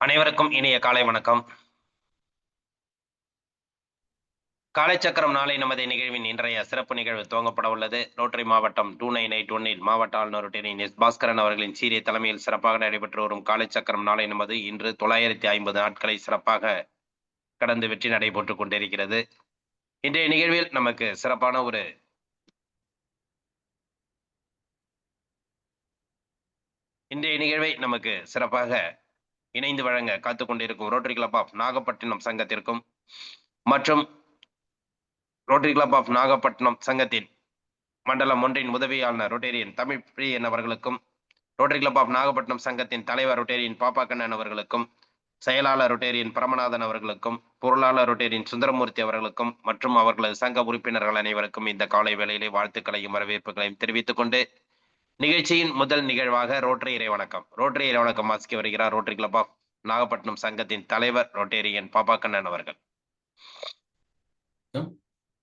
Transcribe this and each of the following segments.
அனைவருக்கும் இனிய காலை வணக்கம். காலைச்சக்கரம் நாளை நமது நிகழ்வின் இன்றைய சிறப்பு நிகழ்வு துவங்கப்பட உள்ளது. ரோட்டரி மாவட்டம் 2981 மாவட்ட ஆளுநர் ரொட்டேரியன் எஸ். பாஸ்கரன் அவர்களின் சீரிய தலைமையில் சிறப்பாக நடைபெற்று வரும் காலைச்சக்கரம் நாளை நமது இன்று 950 நாட்களை சிறப்பாக கடந்து வெற்றி நடைபெற்றுக் கொண்டிருக்கிறது. இன்றைய நிகழ்வில் நமக்கு சிறப்பான ஒரு இன்றைய நிகழ்வை நமக்கு சிறப்பாக இணைந்து வழங்க காத்துக் கொண்டிருக்கும் ரோட்டரி கிளப் ஆஃப் நாகப்பட்டினம் சங்கத்திற்கும் மற்றும் ரோட்டரி கிளப் ஆஃப் நாகப்பட்டினம் சங்கத்தின் மண்டலம் ஒன்றின் உதவி ஆளுநர் ரொட்டேரியன் தமிழ் பிரியன் அவர்களுக்கும், ரோட்டரி கிளப் ஆஃப் நாகப்பட்டினம் சங்கத்தின் தலைவர் ரொட்டேரியன் பாப்பாக்கண்ணன் அவர்களுக்கும், செயலாளர் ரொட்டேரியன் பரமநாதன் அவர்களுக்கும், பொருளாளர் ரொட்டேரியன் சுந்தரமூர்த்தி அவர்களுக்கும் மற்றும் அவர்களது சங்க உறுப்பினர்கள் அனைவருக்கும் இந்த காலை வேளையிலே வாழ்த்துக்களையும் வரவேற்புகளையும் தெரிவித்துக் கொண்டு நிகழ்ச்சியின் முதல் நிகழ்வாக ரோட்டரி இறைவணக்கம் வாசிக்க வருகிறார் ரோட்டரி கிளப் ஆஃப் நாகப்பட்டினம் சங்கத்தின் தலைவர் ரொட்டேரியன் பாப்பாக்கண்ணன் அவர்கள்.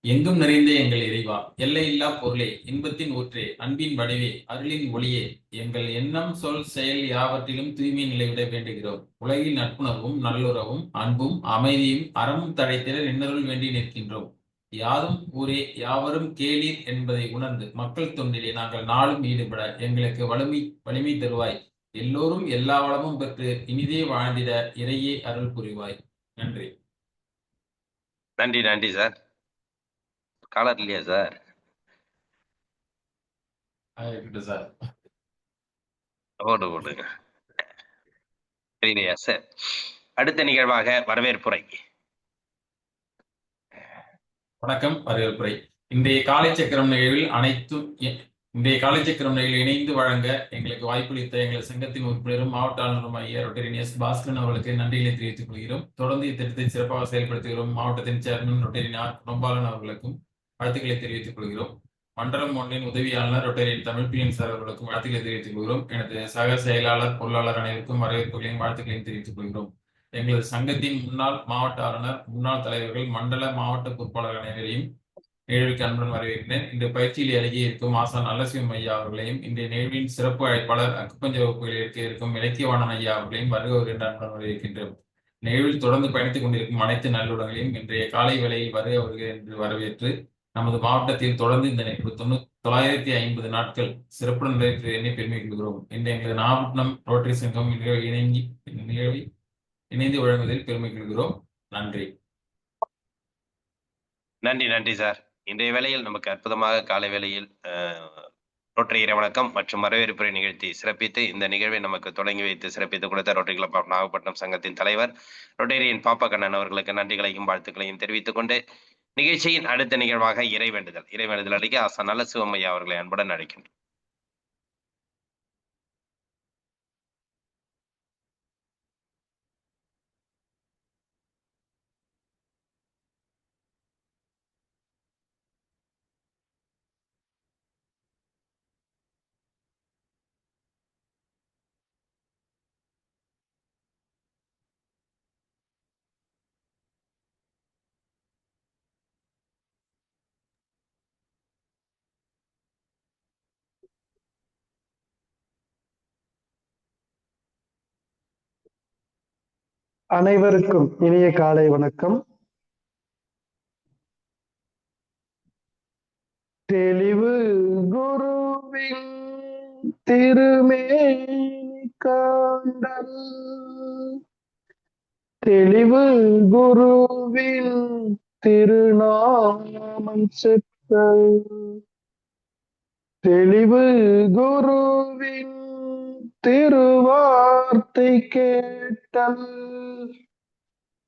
எங்கும் நிறைந்த எங்கள் இறைவா, எல்லையில்லா பொருளே, இன்பத்தின் ஊற்றே, அன்பின் வடிவே, அருளின் ஒளியே, எங்கள் எண்ணம் சொல் செயல் யாவற்றிலும் தூய்மை நிலைவிட வேண்டுகிறோம். உலகில் நட்புணர்வும் நல்லுறவும் அன்பும் அமைதியும் அறமும் தழைத்திட நின்னருள் வேண்டி நிற்கின்றோம். யாதும் ஊரே யாவரும் கேளீர் என்பதை உணர்ந்து மக்கள் தொண்டிலே நாங்கள் நாளும் ஈடுபட எங்களுக்கு வலிமை தருவாய். எல்லோரும் எல்லா வளமும் பெற்று இனிதே வாழ்ந்திட இறையே அருள் புரிவாய். நன்றி. நன்றி சார். காலர் இல்லையா சார்? சார் ஓடுங்க. தெரியலையா சார்? அடுத்த நிகழ்வாக வரவேற்புரை. வணக்கம். வரவேற்புரை. இன்றைய காலைச்சக்கரம் நிகழ்வில் இணைந்து வழங்க எங்களுக்கு வாய்ப்பளித்த எங்கள் சங்கத்தின் உறுப்பினரும் மாவட்ட ஆளுநரும் ஐயா ரொட்டேரியன் எஸ். பாஸ்கரன் அவர்களுக்கு நன்றிகளை தெரிவித்துக் கொள்கிறோம். தொடர்ந்து இத்திட்டத்தை சிறப்பாக செயல்படுத்துகிறோம் மாவட்டத்தின் சேர்மன் ரொட்டேரியன் ஆர். குணம்பாலன் அவர்களுக்கும் வாழ்த்துக்களை தெரிவித்துக் கொள்கிறோம். மண்டலம் ஒன்றின் உதவி ஆளுநர் ரொட்டேரியன் தமிழ் பிரியன் சார் அவர்களுக்கும் வாழ்த்துக்களை தெரிவித்துக் கொள்கிறோம். எனது சக செயலாளர் பொருளாளர் அனைவருக்கும் வரவேற்புகளையும் வாழ்த்துக்களையும் தெரிவித்துக் கொள்கிறோம். எங்களது சங்கத்தின் முன்னாள் மாவட்ட ஆளுநர், முன்னாள் தலைவர்கள், மண்டல மாவட்ட பொறுப்பாளர் அனைவரையும் நிகழ்வுக்கு அன்புடன் வரவேற்கிறேன். இன்று பயிற்சியில் அருகே இருக்கும் ஆசான் நல்லசிவம் ஐயா அவர்களையும், இன்றைய நிகழ்வின் சிறப்பு அழைப்பாளர் அக்குப்பஞ்ச வகுப்புகளில் இருக்க இருக்கும் இலக்கியவாணன் ஐயா அவர்களையும் வருக என்று அன்புடன் வரவேற்கின்றோம். நிகழ்வில் தொடர்ந்து பயணித்துக் கொண்டிருக்கும் அனைத்து நல்லுடங்களையும் இன்றைய காலை வேளையில் வருக என்று வரவேற்று நமது மாவட்டத்தில் தொடர்ந்து இந்த நிகழ்வு 950 நாட்கள் சிறப்புடன் நிறைவேற்ற எண்ணி பெருமை கொள்கிறோம். இன்று எங்களது நாகப்பட்டினம் ரோட்டரி சங்கம் நிகழ்வை இணைந்து வழங்குவதில் பெருமை கொள்கிறோம். நன்றி. நன்றி சார். இன்றைய வேளையில் நமக்கு அற்புதமாக காலை வேளையில் ரோட்டரி இறைவணக்கம் மற்றும் வரவேற்புரை நிகழ்த்தி சிறப்பித்து இந்த நிகழ்வை நமக்கு தொடங்கி வைத்து சிறப்பித்து கொடுத்த ரோட்டரி கிளப் ஆஃப் நாகப்பட்டினம் சங்கத்தின் தலைவர் ரொட்டேரியன் பாப்பாக்கண்ணன் அவர்களுக்கு நன்றிகளையும் வாழ்த்துக்களையும் தெரிவித்துக் கொண்டு நிகழ்ச்சியின் அடுத்த நிகழ்வாக இறைவேண்டுதல் அளிக்க ஆசான் நல்லசிவம் ஐயா அவர்களை அன்புடன் அழைக்கின்றோம். அனைவருக்கும் இனிய காலை வணக்கம். தெளிவு குருவின் திருமேனி காண்டல், தெளிவு குருவின் திருநாமம் செற்றல், தெளிவு குருவின் திருவார்த்தை கேட்டல்,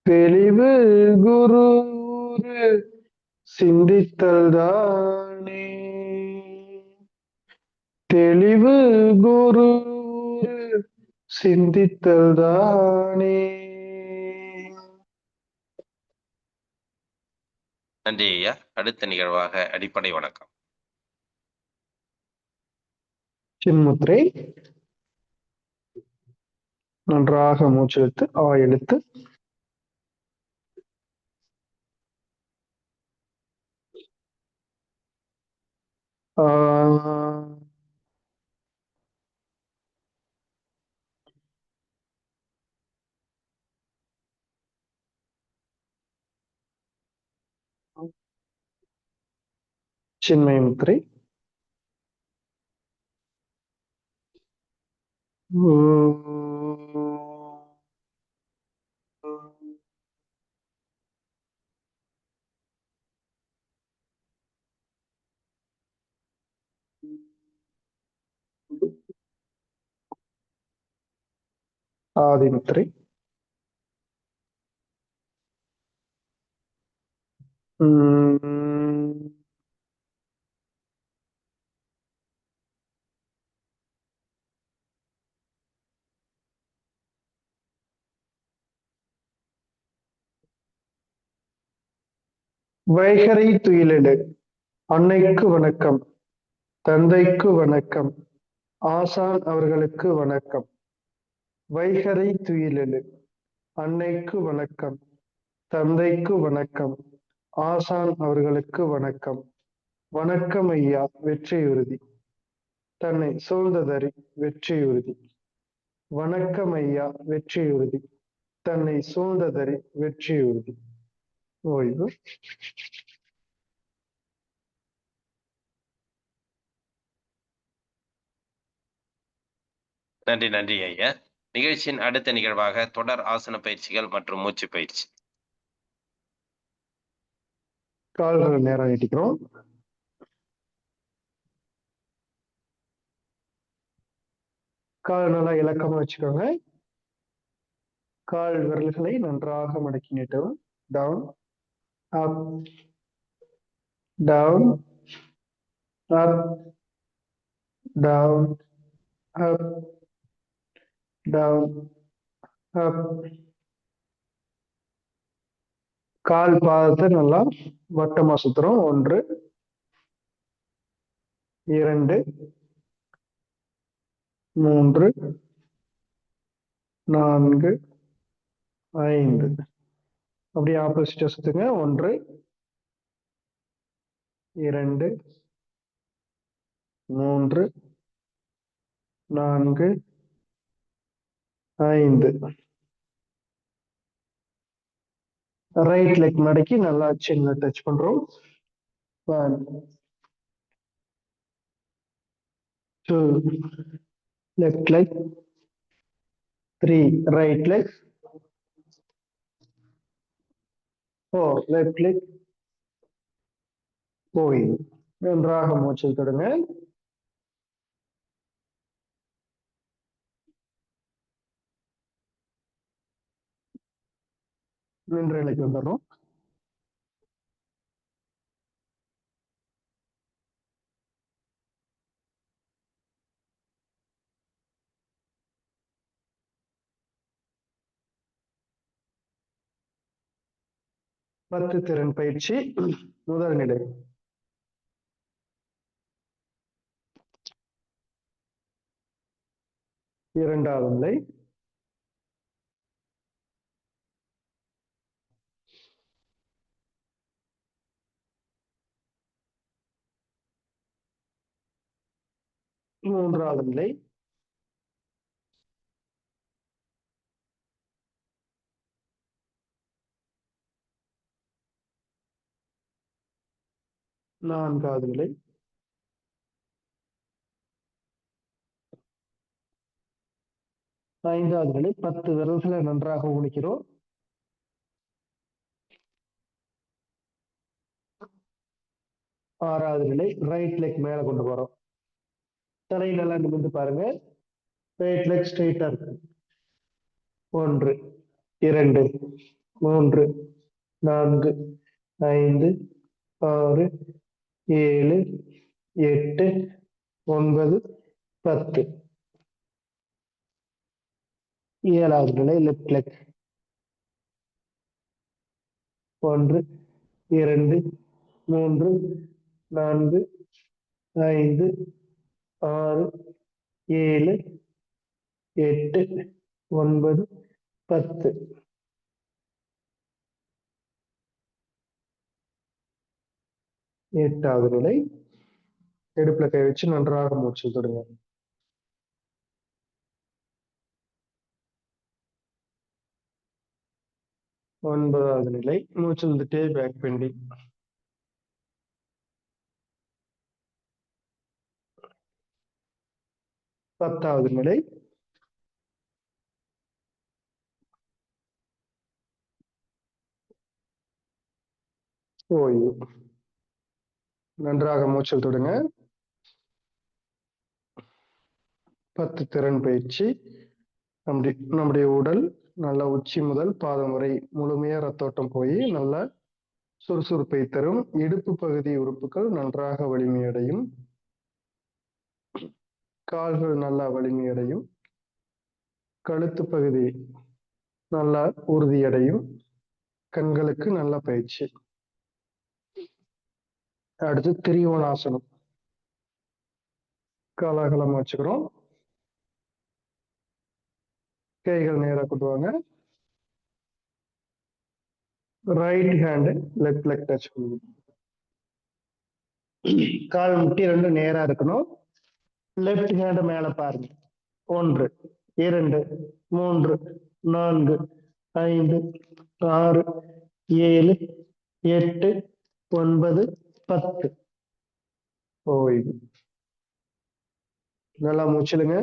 தெளிவு குரு சிந்தித்தல் தானே, தெளிவு குரு சிந்தித்தல் தானே. நன்றி ஐயா. அடுத்த நிகழ்வாக அடிப்படை வணக்கம். சின்முத்திரை. நன்றாக மூச்செழுத்து எழுத்து சின்மய முத்திரை. ஆதி முத்திரை. வைகரை துயிலெழு. அன்னைக்கு வணக்கம், தந்தைக்கு வணக்கம், ஆசான் அவர்களுக்கு வணக்கம். வைகரை துயிலெழு. அன்னைக்கு வணக்கம், தந்தைக்கு வணக்கம், ஆசான் அவர்களுக்கு வணக்கம். வணக்கம் ஐயா, வெற்றியுறுதி. தன்னை சூழ்ந்ததறி வெற்றியுறுதி. வணக்கம் ஐயா, வெற்றியுறுதி. தன்னை சூழ்ந்ததறி வெற்றியுறுதி. ஓய்வு. நன்றி நன்றி ஐயா. நிகழ்ச்சியின் அடுத்த நிகழ்வாக தொடர் ஆசன பயிற்சிகள் மற்றும் மூச்சு பயிற்சி. கால்களை நேரம் நீட்டிக்கிறோம். கால் நல்லா இலக்கமா வச்சுக்கோங்க. கால் விரல்களை நன்றாக மடக்கி நீட்டவும். டவுன், அப், டவுன், அப், டவுன், அப், டவுன், அப். கால் பாதத்தை நல்லா வட்டமா சுத்துறோம். 1, 2, 3, 4, 5. அப்படியே ஆப்போசிட்டா சுத்துங்க. 1, 2, 3, 4, 5. ரைட் லெக் மடக்கி நல்லா சின்ன டச் பண்றோம். 1, 2, left leg, 3, right leg, 4, left leg. போய் நன்றாக மூச்சு தொடுங்க. நின்ற நிலைக்கு வந்துடுறோம். பத்து திறன் பயிற்சி. முதல் நிலை. இரண்டாவது நிலை. மூன்றாவது நிலை. நான்காவது நிலை. ஐந்தாவது நிலை. 10 விரல்களை நன்றாக ஊனிக்கிறோம். ஆறாவது நிலை. ரைட் லெக் மேல கொண்டு போறோம். தலை நல்லா நிமிர்ந்து பாருங்க. ரைட் லெக் ஸ்ட்ரெயிட்டா இருக்கு. 1, 2, 3, 4, 5, 6, 7, 8, 9, 10. ஏழாவது நிலை. Left leg. 1, 2, 3, 4, 5, 6, 7, 8, 9, 10. எட்டாவது நிலை. இடுப்புல கை வச்சு நன்றாக மூச்சு தொடுங்க. ஒன்பதாவது நிலை. மூச்சு வந்துட்டே பேக் பெண்டிங். 10வது நிலை. ஓய்வு. நன்றாக மூச்சல் தொடுங்க. 10 திறன் பயிற்சி. நம்முடைய உடல் நல்ல உச்சி முதல் பாதம் வரை முழுமையா ரத்தோட்டம் போய் நல்ல சுறுசுறுப்பை தரும். இடுப்பு பகுதி உறுப்புகள் நன்றாக வலிமையடையும். கால்கள் நல்லா வலிமையடையும். கழுத்து பகுதி நல்லா உறுதியடையும். கண்களுக்கு நல்ல பயிற்சி. அடுத்து திரிகோணாசனம். காலாகலமா வச்சுக்கிறோம். கைகள் நேரா கொண்டு வாங்க. Right hand left leg touch பண்ணுங்க. கால் முட்டி 2 நேரா இருக்கணும். லெஃப்ட் ஹேண்ட் மேல பாருங்க. 1 2 3 4 5 6 7 8 9 10. ஓய்வு. நல்லா மூச்சிலுங்க.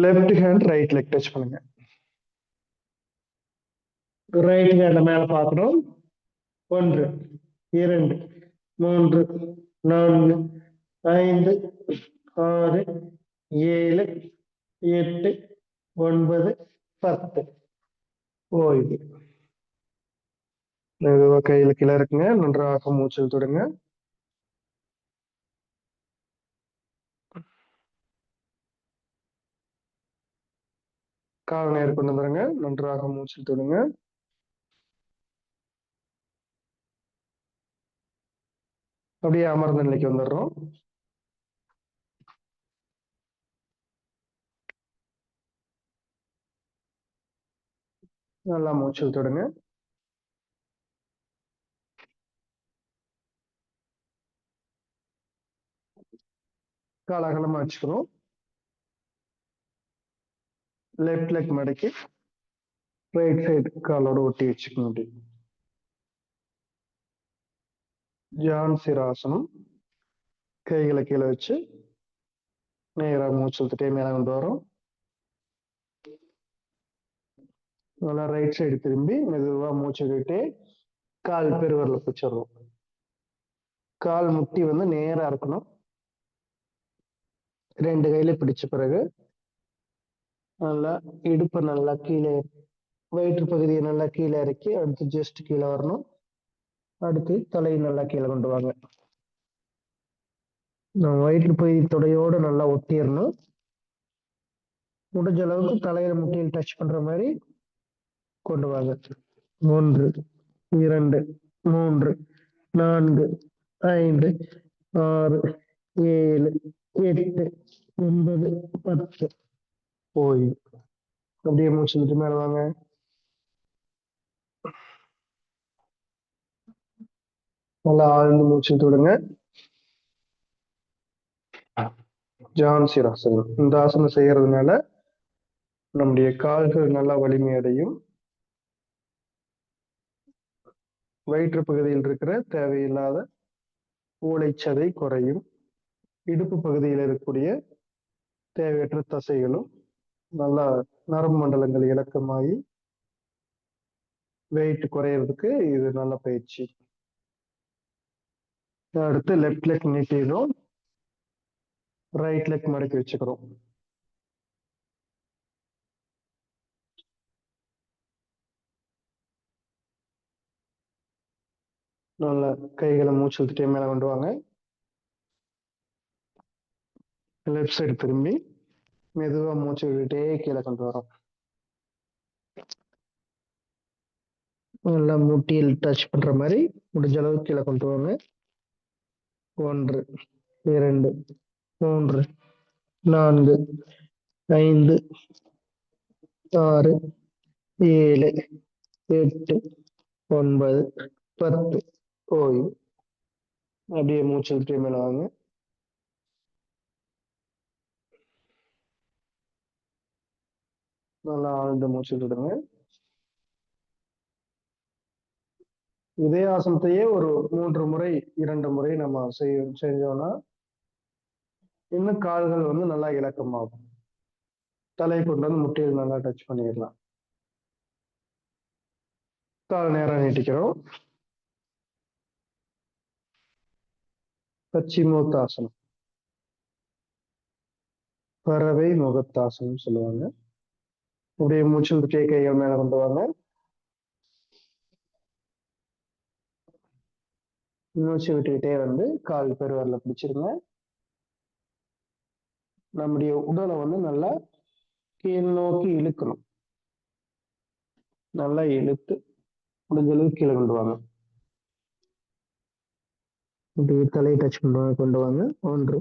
Left hand right leg touch பண்ணுங்க. ரைட் ஹேண்ட மேல பார்க்கணும். 1 2 3 4 5 6 7 8 9 10. ஓய்வு. மெதுவா கையில கீழே இருக்குங்க. நன்றாக மூச்சல் தொடுங்க. கால் நேர் கொண்டு வந்துருங்க. நன்றாக மூச்சல் தொடுங்க. அப்படியே அமர்ந்த நிலைக்கு வந்துடுறோம். நல்லா மூச்சல் தொடுங்க. கால் அகலமா வச்சுக்கணும். லெஃப்ட் லெக் மடக்கி ரைட் சைடு காலோட ஒட்டி வச்சுக்கணும். அப்படி ஜான் சிராசனம். கைகளை கீழே வச்சு நேராக மூச்சு இழுத்துட்டே மேல கொண்டு வரோம். நல்லா ரைட் சைடு திரும்பி மெதுவா மூச்சு விட்டுட்டே கால் பெருவரில் பிடிச்சிடறோம். கால் முட்டி வந்து நேரா இருக்கணும். 2 கையில பிடிச்ச பிறகு நல்லா இடுப்பை நல்லா கீழே, வயிற்று பகுதியை நல்லா கீழே இறக்கி அடுத்து ஜஸ்ட் கீழே வரணும். அடுத்து தலையை நல்லா கீழே கொண்டு வாங்க. வயிற்று பகுதி தொடையோடு நல்லா ஒட்டிடணும். முடிஞ்ச அளவுக்கு தலையில முட்டியில் டச் பண்ற மாதிரி கொண்டு வாங்க. 1 2 3 4 5 6 7 8 9 10. ஓய்வு. அப்படியே மூச்சு விட்டு மேல வாங்க. நல்லா ஆழ்ந்து மூச்சு விடுங்க. ஜான் சிராசனம். இந்த ஆசனம் செய்யறதுனால நம்முடைய கால்கள் நல்லா வலிமை அடையும். வயிற்று பகுதியில் இருக்கிற தேவையில்லாத ஊளைச்சதை குறையும். இடுப்பு பகுதியில் இருக்கக்கூடிய தேவையற்ற தசைகளும் நல்லா நரம்பு மண்டலங்கள் இலக்கமாகி வெயிட் குறையிறதுக்கு இது நல்ல பயிற்சி. அடுத்து லெஃப்ட் லெக் நீட்டிடும். ரைட் லெக் மடக்கி வச்சுக்கிறோம். நல்லா கைகளை மூச்சு விட்டுட்டே மேல கொண்டு வாங்க. லெஃப்ட் சைடு திரும்பி மெதுவா மூச்சு விட்டுட்டே கீழே கொண்டு வரோம். நல்லா முட்டியில் டச் பண்ற மாதிரி முடிஞ்ச அளவுக்கு கீழே கொண்டு வாங்க. 1 2 3 4 5 6 7 8 9 10. ஓய்வு. அப்படியே மூச்சு விட்டுட்டே மேல வாங்க. நல்லா ஆழ்ந்த மூச்சு விடுங்க. இதே ஆசனத்தையே ஒரு 3 முறை 2 முறை நம்ம செஞ்சோம்னா இன்னும் கால்கள் வந்து நல்லா இலக்கமாகும். தலையை கொண்டு வந்து முட்டியில் நல்லா டச் பண்ணிடலாம். கால் நேரா நீட்டிக்கிறோம். பச்சிமோத்தாசனம், பறவை முகத்தாசனம் சொல்லுவாங்க. அப்படியே மூச்சு விட்டு கைகள் மேல கொண்டு வாங்க. மூச்சு விட்டுக்கிட்டே வந்து கால் பெருவரில் பிடிச்சிருங்க. நம்முடைய உடலை வந்து நல்லா கீழ் நோக்கி இழுக்கணும். நல்லா இழுத்து முடிஞ்ச அளவுக்கு கீழே கொண்டு வாங்க. இப்படி தலையை டச் பண்ணுவாங்க. கொண்டு வாங்க. 1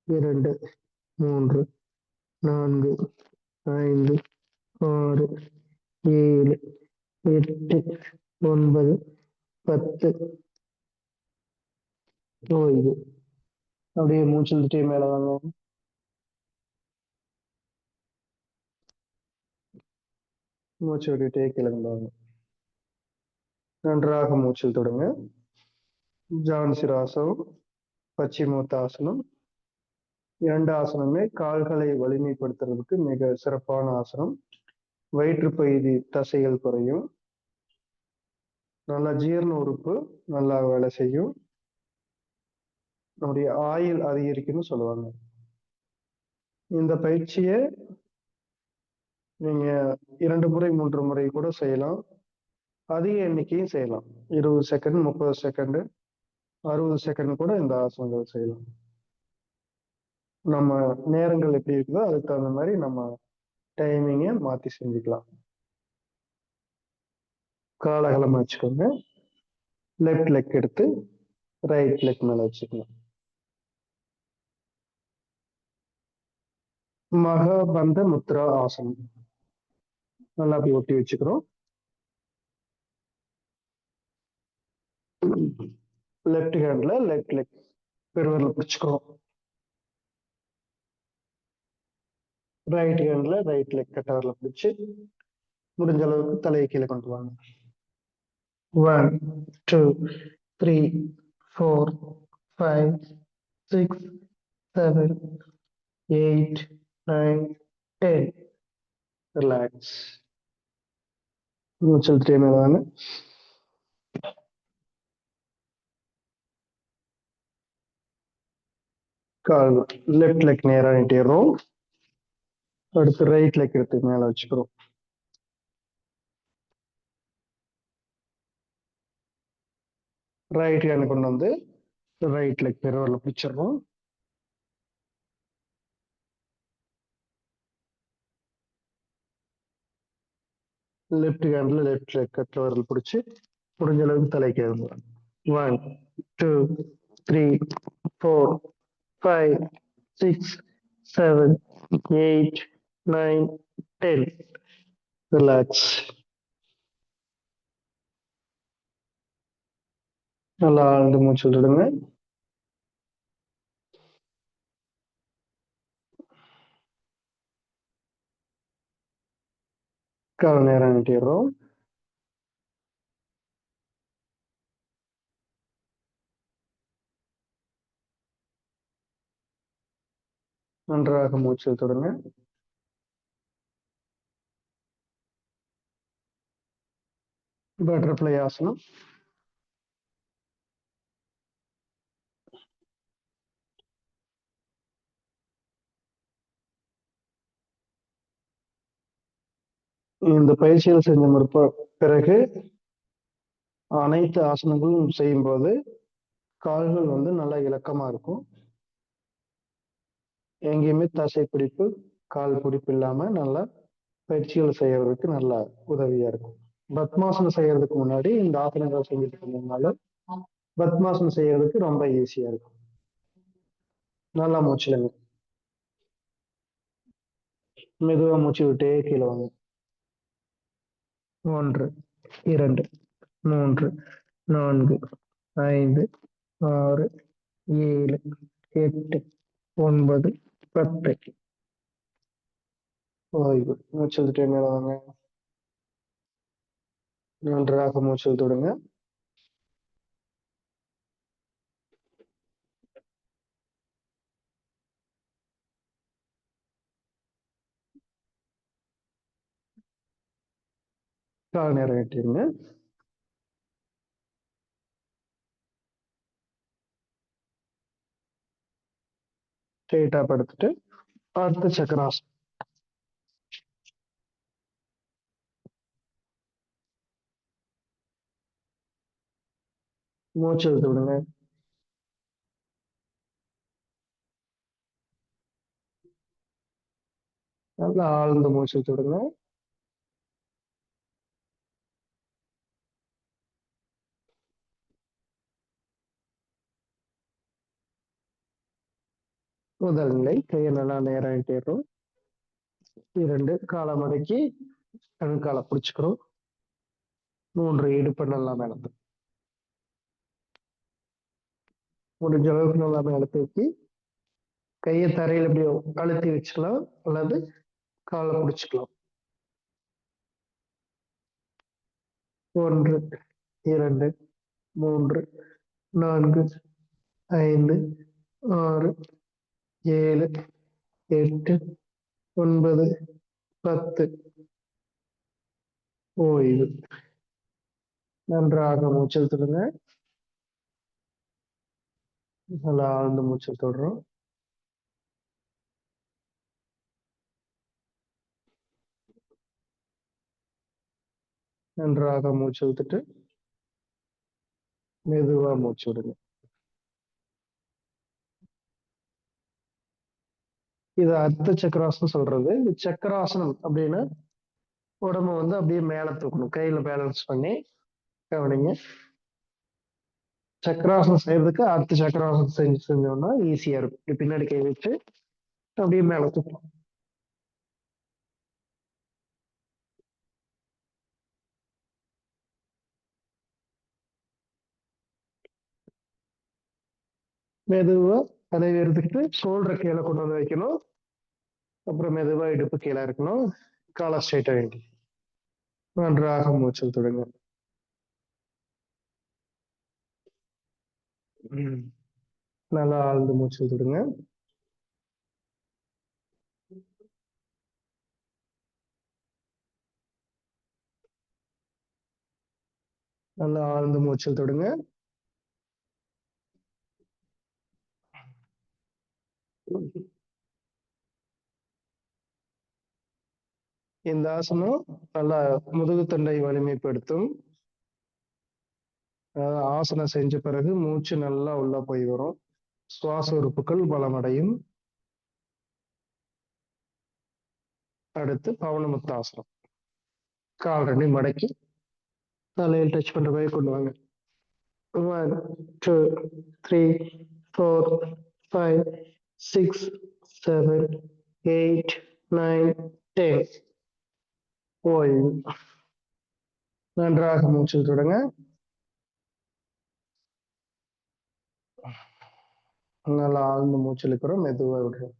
2 3 4 5 6 7 8 9 10. ஓய்வு. அப்படியே மூச்சு இழுத்துட்டே மேல வாங்க. மூச்சு விட்டுட்டே கீழே கொண்டு வாங்க. நன்றாக மூச்சில் தொடுங்க. ஜான்சிராசனம், பச்சிமோத்தாசனம் 2 ஆசனமே கால்களை வலிமைப்படுத்துறதுக்கு மிக சிறப்பான ஆசனம். வயிற்று பகுதி தசைகள் குறையும். நல்லா ஜீரண உறுப்பு நல்லா வேலை செய்யும். நம்முடைய ஆயுள் அதிகரிக்கும்னு சொல்லுவாங்க. இந்த பயிற்சியை நீங்க 2 முறை 3 முறை கூட செய்யலாம். அதிக எண்ணிக்கையும் செய்யலாம். 20 செகண்ட், 30 செகண்ட், 60 செகண்ட் கூட இந்த ஆசனங்கள் செய்யலாம். நம்ம நேரங்கள் எப்படி இருக்குதோ அதுக்கு தகுந்த மாதிரி நம்ம டைமிங்கை மாத்தி செஞ்சுக்கலாம். காலகலமா வச்சுக்கோங்க. லெஃப்ட் லெக் எடுத்து ரைட் லெக் மேல வச்சுக்கலாம். மகாபந்த முத்ரா ஆசனம் நல்லா அப்படி ஒட்டி வச்சுக்கிறோம். லெஃப்ட் ஹேண்ட்ல லெஃப்ட் லெக் பெருவரில் பிடிச்சுக்கிறோம். ரைட் ஹேண்ட்ல ரைட் லெக் கட்டவரில் பிடிச்சு முடிஞ்ச அளவுக்கு தலையை கீழே கொண்டு வாங்க. 1 2 3 4 5 6 7 8 9 10. ரிலாக்ஸ். மூச்சு இழுத்துட்டே மேல வாங்க. கால் லெஃப்ட் லெக் நேரா நீட்டிடுறோம். அடுத்து ரைட் லெக் எடுத்து மேல வச்சுக்கிறோம். ரைட் ஹேண்ட் கொண்டு வந்து ரைட் லெக் பெருவரில் பிடிச்சிடுறோம். லெஃப்ட் ஹேண்ட்ல லெஃப்ட் லெக் கட்டவரில் பிடிச்சி முடிஞ்ச அளவுக்கு தலைக்கு எழுதுவோம். 1 2 3 4 5 6 7 8 9 10. ரிலாக்ஸ். நல்லா ஆழ்ந்து மூச்சு விடுங்க. கால் நேரம் நீட்டிடுறோம். நன்றாக மூச்சு தொடுங்க. பட்டர்ஃப்ளை ஆசனம். இந்த பயிற்சிகள் செஞ்ச பிறகு அனைத்து ஆசனங்களும் செய்யும் போது கால்கள் வந்து நல்லா இலக்கமா இருக்கும். எங்கேயுமே தசை பிடிப்பு, கால் பிடிப்பு இல்லாம நல்லா பயிற்சிகள் செய்யறதுக்கு நல்லா உதவியா இருக்கும். பத்மாசனம் செய்யறதுக்கு முன்னாடி இந்த ஆசனங்கள் செஞ்சுட்டு இருந்ததுனால பத்மாசனம் செய்யறதுக்கு ரொம்ப ஈஸியா இருக்கும். நல்லா மூச்சுலங்க. மெதுவா மூச்சு விட்டே கீழே வாங்க. 1 2 3 4 5 6 7 8 9 10. ஓய்வு. மூச்சு விட்டுட்டே மேல வாங்க. நன்றாக மூச்சு விடுங்க. கால் நேரம் வெட்டிடுங்க. ஸ்ட்ரெயிட்டா படுத்துட்டு அர்த்த சக்கராசனம். மூச்சு இழுத்து விடுங்க. நல்லா ஆழ்ந்த மூச்சு இழுத்து விடுங்க. முதல் நிலை கையை நல்லா நேரம் வெட்டிடுறோம். 2 காலை மடக்கி கணுக்காலை பிடிச்சுக்கிறோம். 3 இடுப்பு நல்லா மேல முடிஞ்ச அளவுக்கு நல்லா மேல தூக்கி கையை தரையில இப்படி அழுத்தி வச்சுக்கலாம் அல்லது காலை பிடிச்சுக்கலாம். 1 2 3 4 5 6 7 8 9 10. ஓய்வு. நன்றாக மூச்சு இழுத்துடுங்க. நல்லா ஆழ்ந்த மூச்சு தொடுறோம். நன்றாக மூச்சு இழுத்துட்டு மெதுவா மூச்சு விடுங்க. இது அர்த்த சக்கராசனம் சொல்றது. இது சக்கராசனம் அப்படின்னா உடம்ப வந்து அப்படியே மேல தூக்கணும். கையில பேலன்ஸ் பண்ணி கவனிங்க. சக்கராசனம் செய்யறதுக்கு அர்த்த சக்கராசனம் செஞ்சோம்னா ஈஸியா இருக்கும். இப்படி பின்னாடி கை வச்சு அப்படியே மேல தூக்கணும். மெதுவா அதை எடுத்துக்கிட்டு ஷோல்டர் கீழே கொண்டு வந்து வைக்கணும். அப்புறம் மெதுவா இடுப்பு கீழே இருக்கணும். காலை ஸ்ட்ரைட்டா வேண்டி நன்றாக மூச்சல் தொடுங்க. நல்லா ஆழ்ந்து மூச்சல் தொடுங்க. நல்லா ஆழ்ந்து மூச்சல் தொடுங்க. இந்த ஆசனம் நல்லா முதுகுத்தண்டை வலிமைப்படுத்தும். ஆசனம் செஞ்ச பிறகு மூச்சு நல்லா உள்ள போய் வரும். சுவாச உறுப்புகள் பலமடையும். அடுத்து பவனமுத்தாசனம். கால் 2 மடக்கி தலையில் டச் பண்ற மாதிரி கொண்டு வாங்க. 1 2 3 4 5 6 7 8 9 10. ஓய்வு. நன்றாக மூச்சு தொடங்க. நல்லா ஆழ்ந்த மூச்சு இழுக்கிறோம். மெதுவா விடுறோம்.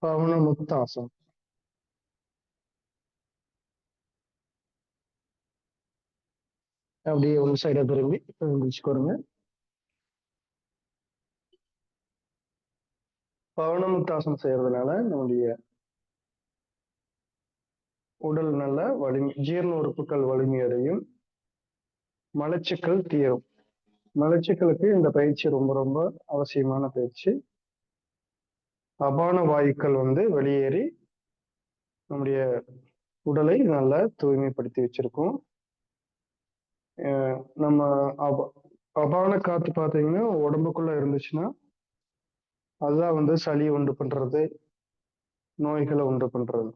பவனமுக்தாசனம். அப்படியே ஒரு சைடா திரும்பி எழுந்திரிச்சுக்கோருங்க. பவனமுக்தாசனம் செய்யறதுனால நம்முடைய உடல் நல்ல வலிமை, ஜீரண உறுப்புகள் வலிமை அடையும். மலச்சிக்கல் தீரும். மலச்சிக்கலுக்கு இந்த பயிற்சி ரொம்ப ரொம்ப அவசியமான பயிற்சி. அபான வாயுக்கள் வந்து வெளியேறி நம்முடைய உடலை நல்லா தூய்மைப்படுத்தி வச்சிருக்கோம். நம்ம அபான காத்து பார்த்தீங்கன்னா உடம்புக்குள்ள இருந்துச்சுன்னா அதுதான் வந்து சளி உண்டு பண்றது, நோய்களை உண்டு பண்றது.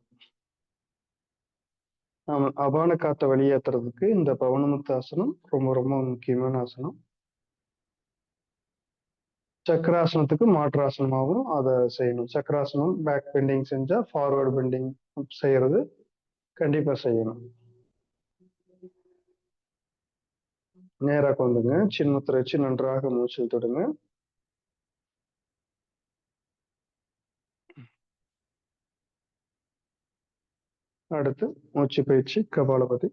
அபான காத்தை வெளியேற்றுறதுக்கு இந்த பவனமுக்தாசனம் ரொம்ப ரொம்ப முக்கியமான ஆசனம். சக்கராசனத்துக்கு மாற்றாசனமாகவும் அதை செய்யணும். சக்கராசனம் பேக் பெண்டிங் செஞ்சா ஃபார்வர்டு பெண்டிங் செய்யறது கண்டிப்பா செய்யணும். நேரா கொண்டுங்க. சின்முத்திரை வச்சு நன்றாக மூச்சு தொடுங்க. அடுத்து மூச்சு பயிற்சி கபாலபதி.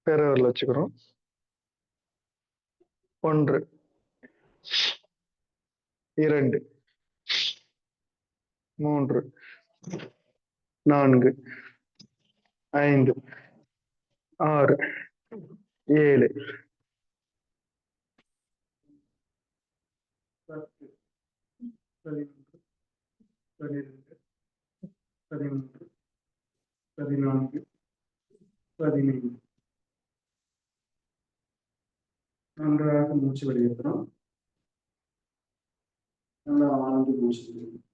பெருவிரல் வச்சுக்கிறோம். 1 2, 3, 4, 5, 6, 7, 10, 11, 12, 13, 14, 15. நன்றாக மூச்சு வெளியேற்றணும். நல்லா ஆழ்ந்து மூச்சு வெளியேற்றணும்.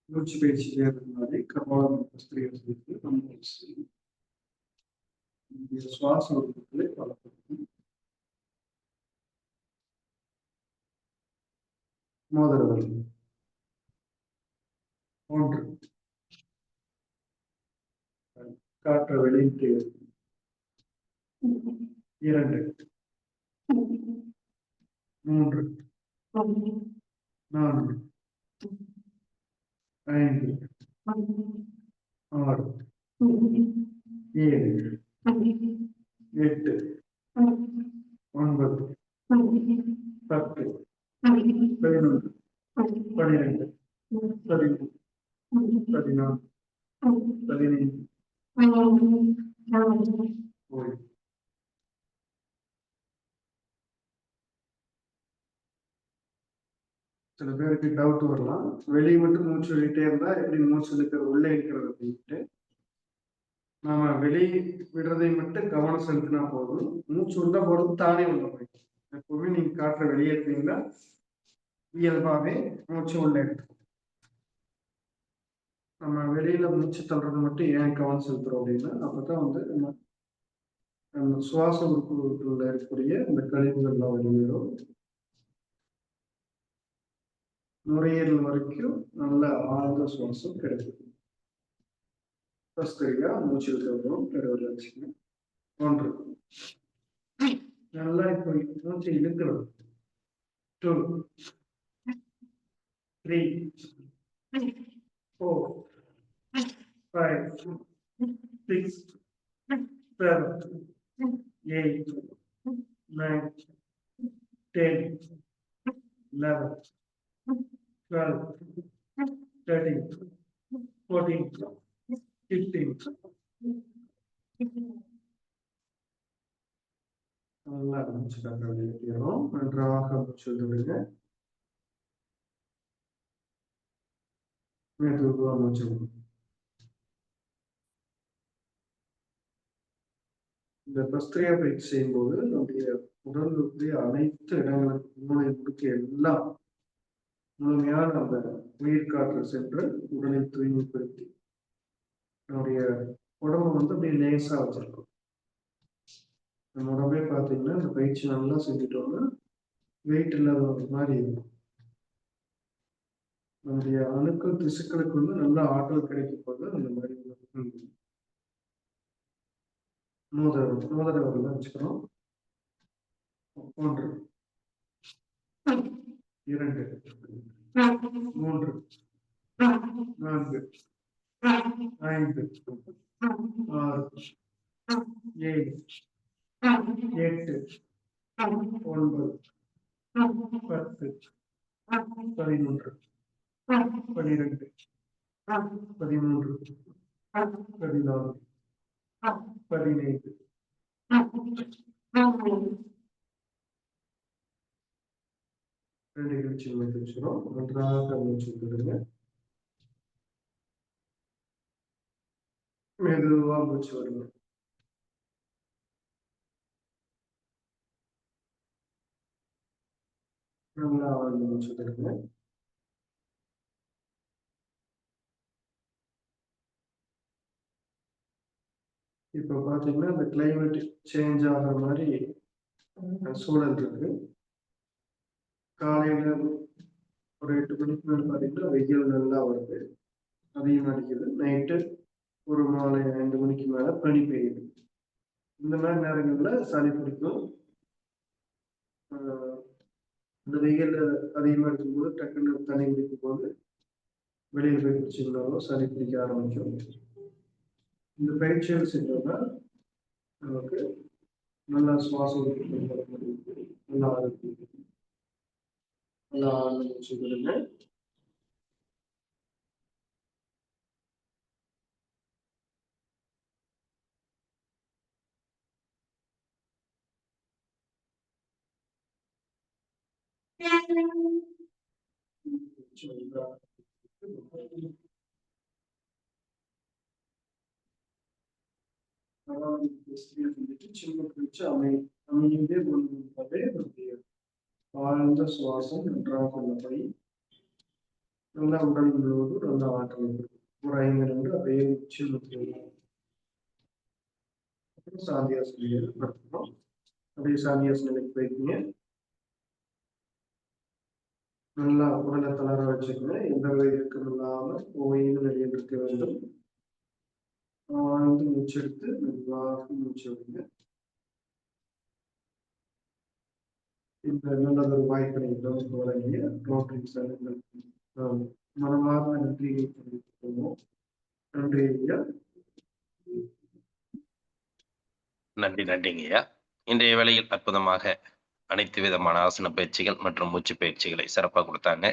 மூச்சு பயிற்சி செய்யறதுக்கு முன்னாடி கபாலம் கஸ்திரியை நம்ம சுவாச உறுப்புகளை பலப்படுத்தும். மோதிரவலி 1, காற்று வெளியிட்டு 2, 3, 4, 5, 6, 7, 8, 9, 10, 11, 12, 13, 14, 15. ஓய்வு. சில பேருக்கு டவுட் வரலாம், வெளியே மட்டும் மூச்சு விட்டுட்டே இருந்தா எப்படி மூச்சு இருக்கிறது உள்ளே இருக்கிறது அப்படின்ட்டு. நாம வெளியே விடுறதை மட்டும் கவனம் செலுத்தினா போதும், மூச்சு உள்ள போறது தானே உள்ள போயிடும். எப்பவுமே நீங்க காற்றை வெளியேற்றீங்கன்னா இயல்பாவே மூச்சு உள்ள எடுத்துக்கும். நம்ம வெளியில மூச்சு தள்ளுறது மட்டும் ஏன் கவனம் செலுத்துறோம் அப்படின்னா, அப்பதான் வந்து நம்ம சுவாச உறுப்புக்குள்ள இருக்கக்கூடிய இந்த கழிவுகள்லாம் வெளியேறும். நுரையீரல் வரைக்கும் நல்ல ஆழ்ந்த சுவாசம் கிடைக்கும். கஸ்தரியா மூச்சு விடுறோம் பெருவில் வச்சுக்கணும். 1, நல்லா இப்போ மூச்சு இழுக்கிறோம். 2, 3, 4, 5, 6, 7, 8, 9, 10, 11, 12, 13, 14, 15. நல்லா மூச்சு காற்று வெளியேற்றோம். நன்றாக மூச்சு விடுங்க. மெதுவா மூச்சு விடுங்க. இந்த பஸ்திரியா பயிற்சி செய்யும்போது நம்முடைய உடல் இருக்கக்கூடிய அனைத்து இடங்களுக்கும் மூளை முடுக்கு எல்லாம் முழுமையான அந்த உயிர் காற்று சென்று உடலை தூய்மைப்படுத்தி நம்முடைய உடம்பு வந்து அப்படியே லேசா வச்சிருக்கும். நம்ம உடம்பே பார்த்தீங்கன்னா இந்த பயிற்சி நல்லா செஞ்சுட்டோம்னா வெயிட் இல்லாத மாதிரி இருக்கும். நம்முடைய அணுக்கள் திசுக்களுக்கு வந்து நல்ல ஆற்றல் கிடைக்கும் போது அந்த மாதிரி மோதிரவர்கள் வச்சுக்கிறோம். 1, 2, 3, 4, 5, 6, 7, 8, 9, 10, 11, 12, 13, 14, 17. ரெண்டு கழிச்சு வச்சுக்கிறோம். நன்றாக மூச்சு விடுங்க. மெதுவா மூச்சு வருங்க. நல்லா ஆழ்ந்து மூச்சு விடுங்க. இப்ப பாத்தீங்கன்னா இந்த கிளைமேட் சேஞ்ச் ஆகிற மாதிரி சூழல் இருக்கு. காலையில ஒரு 8 மணிக்கு மேல பாத்தீங்கன்னா வெயில் நல்லா வருது, அதிகம் அடிக்குது. நைட்டு ஒரு மாலை 5 மணிக்கு மேல பனி பெய்யுது. இந்த மாதிரி நேரங்கள்ல சளி பிடிக்கும். இந்த வெயில் அதிகமா இருக்கும்போது டக்குன்னு தண்ணி குடிக்கும் போது வெளியில் போய் குடிச்சிங்கனாலும் சளி பிடிக்க ஆரம்பிக்கும். இந்த பயிற்சிகள் செஞ்சோம்னா நமக்கு நல்லா சுவாசம் நல்லா நல்லா ஆரம்பிச்சுக்கிடுங்க. அமைதியே ஆழ்ந்த சுவாசம் நன்றாக உள்ளபடி நல்ல உடல் முழுவதும் நல்ல ஆற்றல் ஒரு 5 நிமிடம் அப்படியே உச்சி முத்திரையும் சாந்தியாசனம் படுத்தணும். அப்படியே சாந்தியாசனம் வைக்கீங்க. நல்லா உடலை தளர வச்சுக்கணும். எந்த ஒரு இயக்கம் இல்லாம ஓய்வு நிலையில் இருக்க வேண்டும். ஆழ்ந்து மூச்செடுத்து மெதுவாக மூச்சு விடுங்க. இந்த நல்லதொரு வாய்ப்பினை நமக்கு வழங்கிய ரோட்டரி சங்கங்களுக்கு மனமார்ந்த நன்றியை தெரிவித்துக் கொள்வோம். நன்றி ஐயா. நன்றிங்கய்யா. இன்றைய வேளையில் அற்புதமாக அனைத்து விதமான ஆசன பயிற்சிகள் மற்றும் மூச்சு பயிற்சிகளை சிறப்பாக கொடுத்தாங்க.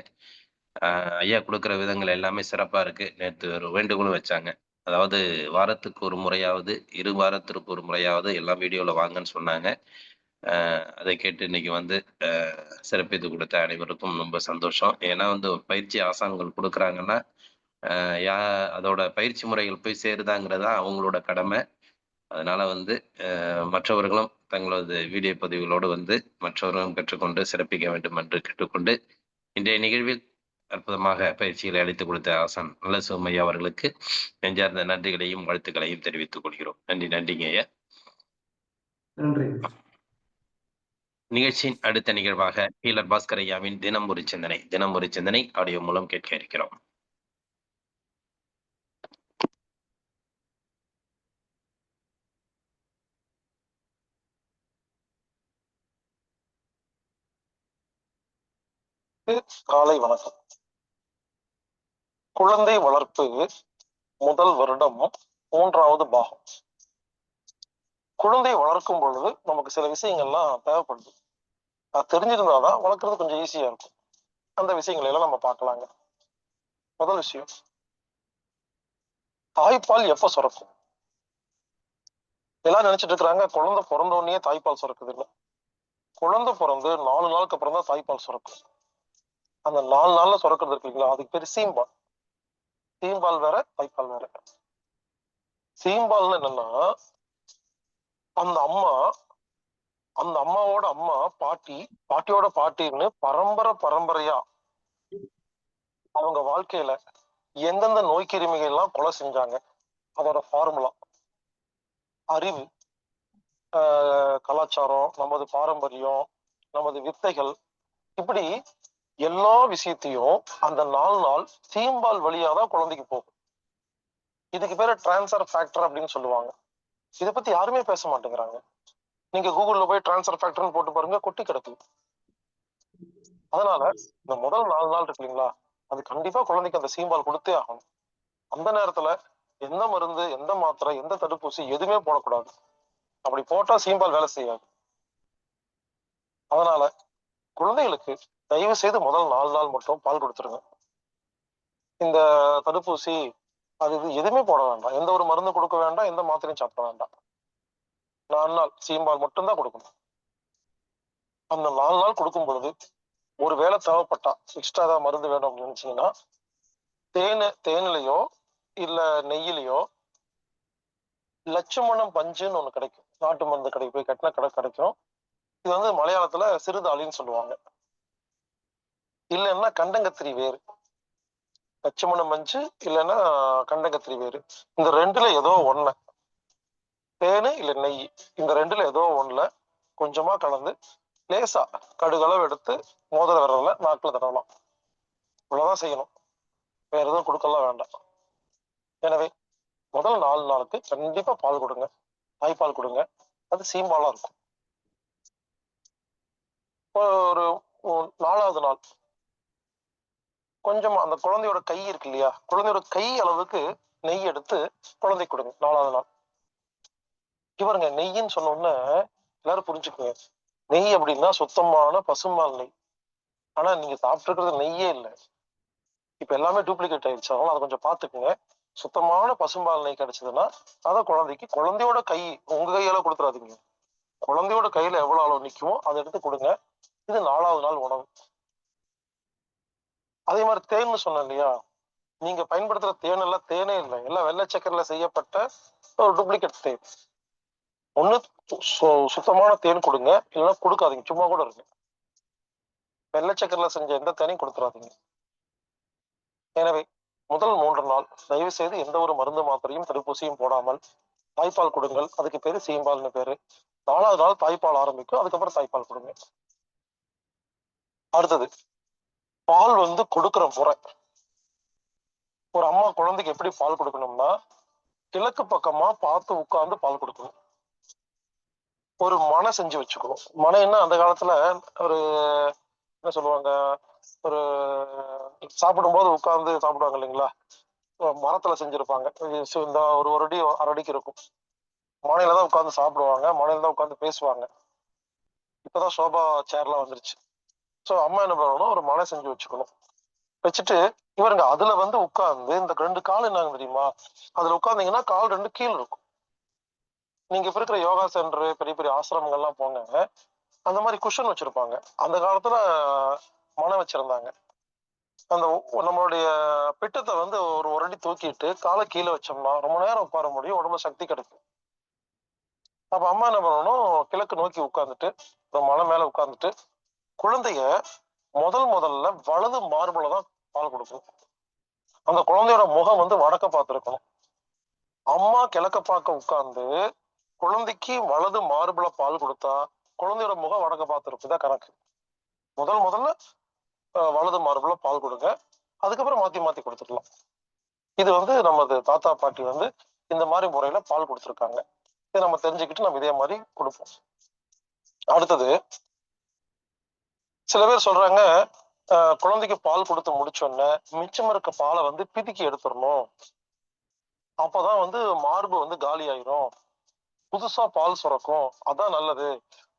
ஐயா கொடுக்குற விதங்கள் எல்லாமே சிறப்பாக இருக்கு. நேற்று ஒரு வேண்டுகோளும் வச்சாங்க. அதாவது வாரத்துக்கு ஒரு முறையாவது 2 வாரத்திற்கு ஒரு முறையாவது எல்லாம் வீடியோவில் வாங்கன்னு சொன்னாங்க. அதை கேட்டு இன்னைக்கு வந்து சிறப்பித்து கொடுத்த அனைவருக்கும் ரொம்ப சந்தோஷம். ஏன்னா வந்து ஒரு பயிற்சி ஆசான்கள் கொடுக்குறாங்கன்னா அதோட பயிற்சி முறைகள் போய் சேருதாங்கிறது தான் அவங்களோட கடமை. அதனால வந்து மற்றவர்களும் தங்களது வீடியோ பதிவுகளோடு வந்து மற்றவர்களும் பெற்றுக்கொண்டு சிறப்பிக்க வேண்டும் என்று கேட்டுக்கொண்டு இன்றைய நிகழ்வில் அற்புதமாக பயிற்சிகளை அளித்துக் கொடுத்த ஆசான் நல்ல சோமையா அவர்களுக்கு நெஞ்சார்ந்த நன்றிகளையும் வாழ்த்துக்களையும் தெரிவித்துக் கொள்கிறோம். நன்றிங்க ஐயா. நன்றி. நிகழ்ச்சியின் அடுத்த நிகழ்வாக ஹீலர் பாஸ்கர் ஐயாவின் தினம் ஒரு சிந்தனை ஆடியோ மூலம் கேட்க இருக்கிறோம். காலை வணக்கம். குழந்தை வளர்ப்பு முதல் வருடம் 3வது பாகம். குழந்தை வளர்க்கும் பொழுது நமக்கு சில விஷயங்கள்லாம் தேவைப்படுது. அது தெரிஞ்சிருந்தாதான் வளர்க்கறது கொஞ்சம் ஈஸியா இருக்கும். அந்த விஷயங்களை எல்லாம் நம்ம பார்க்கலாங்க. முதல் விஷயம், தாய்ப்பால் எப்ப சுரக்கும்? எல்லாம் நினைச்சிட்டு இருக்கிறாங்க குழந்தை பிறந்த உடனே தாய்ப்பால் சுரக்குது இல்லை. குழந்தை பிறந்து 4 நாளுக்கு அப்புறம் தான் தாய்ப்பால் சுரக்கும். அந்த 4 நாள்ல சுரக்கிறது இருக்குங்களா, அதுக்கு பேர் சீம்பால். சீம்பால் வேற, தாய்ப்பால் வேற. சீம்பால்னு என்னன்னா, அந்த அம்மாவோட அம்மா பாட்டியோட பாட்டின்னு பரம்பரையா அவங்க வாழ்க்கையில எந்தெந்த நோய் கிருமிகள் எல்லாம் கொலை செஞ்சாங்க, அதோட ஃபார்முலா, அறிவு, கலாச்சாரம், நமது பாரம்பரியம், நமது வித்தைகள், இப்படி எல்லா விஷயத்தையும் அந்த 4 நாள் சீம்பால் வழியாதான் குழந்தைக்கு போகும். இதுக்கு பேரு டிரான்ஸ்ஃபர் ஃபேக்டர் அப்படின்னு சொல்லுவாங்க. இதை பத்தி யாருமே பேச மாட்டேங்கிறாங்க. நீங்க கூகுள்ல போய் டிரான்ஸ்ஃபர் ஃபேக்டர்னு போட்டு பாருங்க, கொட்டி கிடக்கு. அதனால இந்த முதல் 4 நாள் இருக்கு இல்லைங்களா, அது கண்டிப்பா குழந்தைக்கு அந்த சீம்பால் கொடுத்தே ஆகணும். அந்த நேரத்துல எந்த மருந்து, எந்த மாத்திரை, எந்த தடுப்பூசி எதுவுமே போடக்கூடாது. அப்படி போட்டா சீம்பால் வேலை செய்யாது. அதனால குழந்தைகளுக்கு தயவு செய்து முதல் 4 நாள் மட்டும் பால் கொடுத்துருங்க. இந்த தடுப்பூசி அது இது எதுவுமே போட வேண்டாம். எந்த ஒரு மருந்து கொடுக்க வேண்டாம், எந்த மாத்திரையும் சாப்பிட வேண்டாம். 4 நாள் சீம்பால் மட்டும்தான் கொடுக்கணும். அந்த 4 நாள் கொடுக்கும் பொழுது ஒரு வேளை தேவைப்பட்டா எக்ஸ்ட்ரா ஏதாவது மருந்து வேணும் அப்படின்னு நினைச்சீங்கன்னா, தேனிலையோ இல்ல நெய்யிலையோ லட்சுமணம் பஞ்சுன்னு ஒண்ணு கிடைக்கும். நாட்டு மருந்து கடைக்கு போய் கட்டின கடை கிடைக்கும். இது வந்து மலையாளத்துல சிறுதாளின்னு சொல்லுவாங்க. இல்லைன்னா கண்டங்கத்திரி வேறு. லட்சுமணம் பஞ்சு இல்லைன்னா கண்டங்கத்திரி வேறு. இந்த 2ல ஏதோ ஒண்ணு, தேனு இல்ல நெய், இந்த 2ல ஏதோ ஒண்ணுல கொஞ்சமா கலந்து லேசா கடுகளவு எடுத்து மோதிர விரல்ல நாக்குல தடவலாம். இவ்வளவுதான் செய்யணும். வேற எதுவும் கொடுக்கலாம் வேண்டாம். எனவே முதல் 4 நாளுக்கு கண்டிப்பா பால் கொடுங்க, தாய்ப்பால் கொடுங்க. அது சீம்பாலா இருக்கும். ஒரு 4வது நாள் கொஞ்சமா அந்த குழந்தையோட கை இருக்கு இல்லையா, குழந்தையோட கை அளவுக்கு நெய் எடுத்து குழந்தை கொடுங்க 4வது நாள். இவருங்க நெய்ன்னு சொன்ன உடனே எல்லாரும் புரிஞ்சுக்குங்க, நெய் அப்படின்னா சுத்தமான பசும்பால் நெய். ஆனா நீங்க சாப்பிட்டு இருக்கிறது நெய்யே இல்லை, இப்ப எல்லாமே டூப்ளிகேட் ஆயிடுச்சு. அதனால அதை கொஞ்சம் பாத்துக்குங்க. சுத்தமான பசும்பால் நெய் கிடைச்சதுன்னா அதை குழந்தைக்கு, குழந்தையோட கை உங்க கையால கொடுத்துறாதீங்க, குழந்தையோட கையில எவ்வளவு அளவு நிக்குமோ அதை எடுத்து கொடுங்க. இது 4வது நாள் உணவு. அதே மாதிரி தேன்னு சொன்னேன் இல்லையா, நீங்க பயன்படுத்துற தேன் எல்லாம் தேனே இல்லை, எல்லாம் வெள்ளை சக்கரையில செய்யப்பட்ட ஒரு டூப்ளிகேட் தேன். ஒண்ணு சுத்தமான தேன் கொடுங்க, இல்லைன்னா கொடுக்காதீங்க, சும்மா கூட இருக்கு. வெள்ளை சக்கரையில செஞ்ச எந்த தேனையும் கொடுத்துறாதீங்க. எனவே முதல் 3 நாள் தயவு செய்து எந்த ஒரு மருந்து மாத்திரையும் தடுப்பூசியும் போடாமல் தாய்ப்பால் கொடுங்கள். அதுக்கு பேரு சீம்பால்னு பேரு. 4வது நாள் தாய்ப்பால் ஆரம்பிக்கும், அதுக்கப்புறம் தாய்ப்பால் கொடுங்க. அடுத்தது பால் வந்து கொடுக்கிற முறை. ஒரு அம்மா குழந்தைக்கு எப்படி பால் கொடுக்கணும்னா, கிழக்கு பக்கமா பார்த்து உட்கார்ந்து பால் கொடுக்கணும். ஒரு மனை செஞ்சு வச்சுக்கணும். மனைன்னா அந்த காலத்துல ஒரு என்ன சொல்லுவாங்க, ஒரு சாப்பிடும்போது உட்கார்ந்து சாப்பிடுவாங்க இல்லைங்களா, மரத்துல செஞ்சிருப்பாங்க. இந்த ஒரு அடி 1/2 அடிக்கு இருக்கும். மனையில தான் உட்கார்ந்து சாப்பிடுவாங்க, மனையில தான் உட்கார்ந்து பேசுவாங்க. இப்பதான் சோபா சேர்லாம் வந்துருச்சு. ஸோ அம்மா என்ன பண்ணணும், ஒரு மனை செஞ்சு வச்சுக்கணும். வச்சுட்டு இவருங்க அதுல வந்து உட்கார்ந்து, இந்த 2 கால் என்னங்க தெரியுமா, அதுல உட்கார்ந்தீங்கன்னா கால் 2 கீழ் இருக்கும். நீங்க இப்ப இருக்கிற யோகா சென்டர், பெரிய பெரிய ஆசிரமங்கள்லாம் போங்க, அந்த மாதிரி குஷன் வச்சிருப்பாங்க. அந்த காலத்துல மனை வச்சிருந்தாங்க. அந்த நம்மளுடைய பிட்டத்தை வந்து ஒரு அடி தூக்கிட்டு காலை கீழே வச்சோம்னா ரொம்ப நேரம் உட்கார முடியும், உடம்பு சக்தி கிடைக்கும். அப்ப அம்மா என்ன பண்ணணும், கிழக்கு நோக்கி உட்கார்ந்துட்டு ஒரு மலை மேல உட்கார்ந்துட்டு குழந்தைய முதல்ல வலது மார்புல தான் பால் கொடுக்கணும். அந்த குழந்தையோட முகம் வந்து வடக்க பார்த்துருக்கணும். அம்மா கிழக்க பார்க்க உட்கார்ந்து குழந்தைக்கு வலது மார்புல பால் கொடுத்தா குழந்தையோட முகம் வடக்க பார்த்துருக்கும். இதான் கணக்கு. முதல்ல வலது மார்புல பால் கொடுங்க, அதுக்கப்புறம் மாத்தி மாத்தி கொடுத்துக்கலாம். இது வந்து நமது தாத்தா பாட்டி வந்து இந்த மாதிரி முறையில பால் கொடுத்துருக்காங்க. இதை நம்ம தெரிஞ்சுக்கிட்டு நம்ம இதே மாதிரி கொடுப்போம். அடுத்தது சில பேர் சொல்றாங்க, குழந்தைக்கு பால் கொடுத்து முடிச்சோடனே மிச்சம் இருக்க பாலை வந்து பிதுக்கி எடுத்துடணும், அப்பதான் வந்து மார்பு வந்து காலி ஆயிரும், புதுசா பால் சுரக்கும், அதான் நல்லது,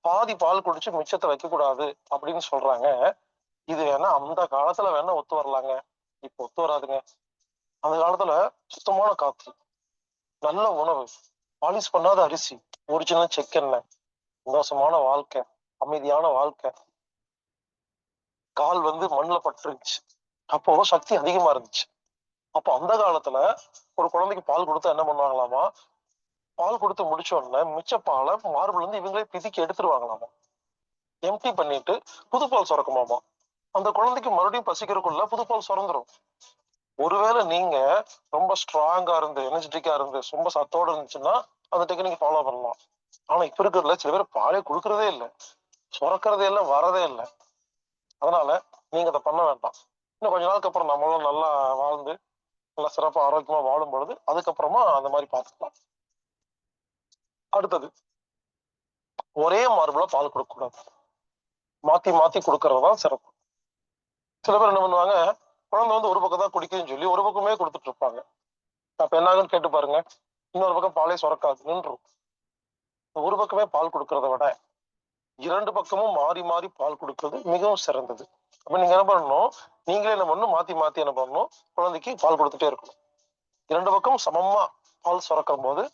பாதி பால் குடிச்சு மிச்சத்தை வைக்க கூடாது அப்படின்னு சொல்றாங்க. இது வேணா அந்த காலத்துல வேணா ஒத்து வரலாங்க, இப்ப ஒத்து வராதுங்க. அந்த காலத்துல சுத்தமான காத்து, நல்ல உணவு, பாலிஷ் பண்ணாத அரிசி, ஒரிஜினல் செக்கெண்ணெய், சந்தோஷமான வாழ்க்கை, அமைதியான வாழ்க்கை, கால் வந்து மண்ணில் பட்டுருந்துச்சு, அப்போ சக்தி அதிகமா இருந்துச்சு. அப்போ அந்த காலத்துல ஒரு குழந்தைக்கு பால் கொடுத்தா என்ன பண்ணுவாங்களாமா, பால் கொடுத்து முடிச்ச உடனே மிச்ச பாலை மார்புல இருந்து இவங்களே பிதுக்கி எடுத்துருவாங்களாமா, எம்டி பண்ணிட்டு புது பால் சுரக்குமாமா. அந்த குழந்தைக்கு மறுபடியும் பசிக்கிறதுக்குள்ள புது பால் சுரந்துரும். ஒருவேளை நீங்க ரொம்ப ஸ்ட்ராங்கா இருந்து எனர்ஜெட்டிக்கா இருந்து ரொம்ப சத்தோட இருந்துச்சுன்னா அந்த டெக்னிக் ஃபாலோ பண்ணலாம். ஆனா இப்ப இருக்கிறதுல சில பேர் பாலே கொடுக்கறதே இல்லை, சுரக்கிறதே இல்லை, வரதே இல்லை. அதனால நீங்க அதை பண்ண வேண்டாம். இன்னும் கொஞ்ச நாளுக்கு அப்புறம் நம்மளும் நல்லா வாழ்ந்து நல்லா சிறப்பா ஆரோக்கியமா வாழும் பொழுது அதுக்கப்புறமா அந்த மாதிரி பார்த்துக்கலாம். அடுத்தது ஒரே மார்புல பால் கொடுக்க கூடாது, மாத்தி மாத்தி கொடுக்கறதுதான் சிறப்பு. சில பேர் என்ன பண்ணுவாங்க, குழந்தை வந்து ஒரு பக்கம் தான் குடிக்குதுன்னு சொல்லி ஒரு பக்கமே கொடுத்துட்டு இருப்பாங்க. அப்ப என்னாகுன்னு கேட்டு பாருங்க, இன்னொரு பக்கம் பாலே சுரக்காது, நின்றும். ஒரு பக்கமே பால் கொடுக்கறத விட 2 பக்கமும் மாறி மாறி பால் கொடுக்கறது மிகவும் சிறந்தது. அப்ப நீங்க என்ன பண்ணணும், நீங்களே என்ன பண்ணணும், மாத்தி மாத்தி என்ன பண்ணணும், குழந்தைக்கு பால் கொடுத்துட்டே இருக்கணும். 2 பக்கமும் சமமா பால் சுரக்கும் போது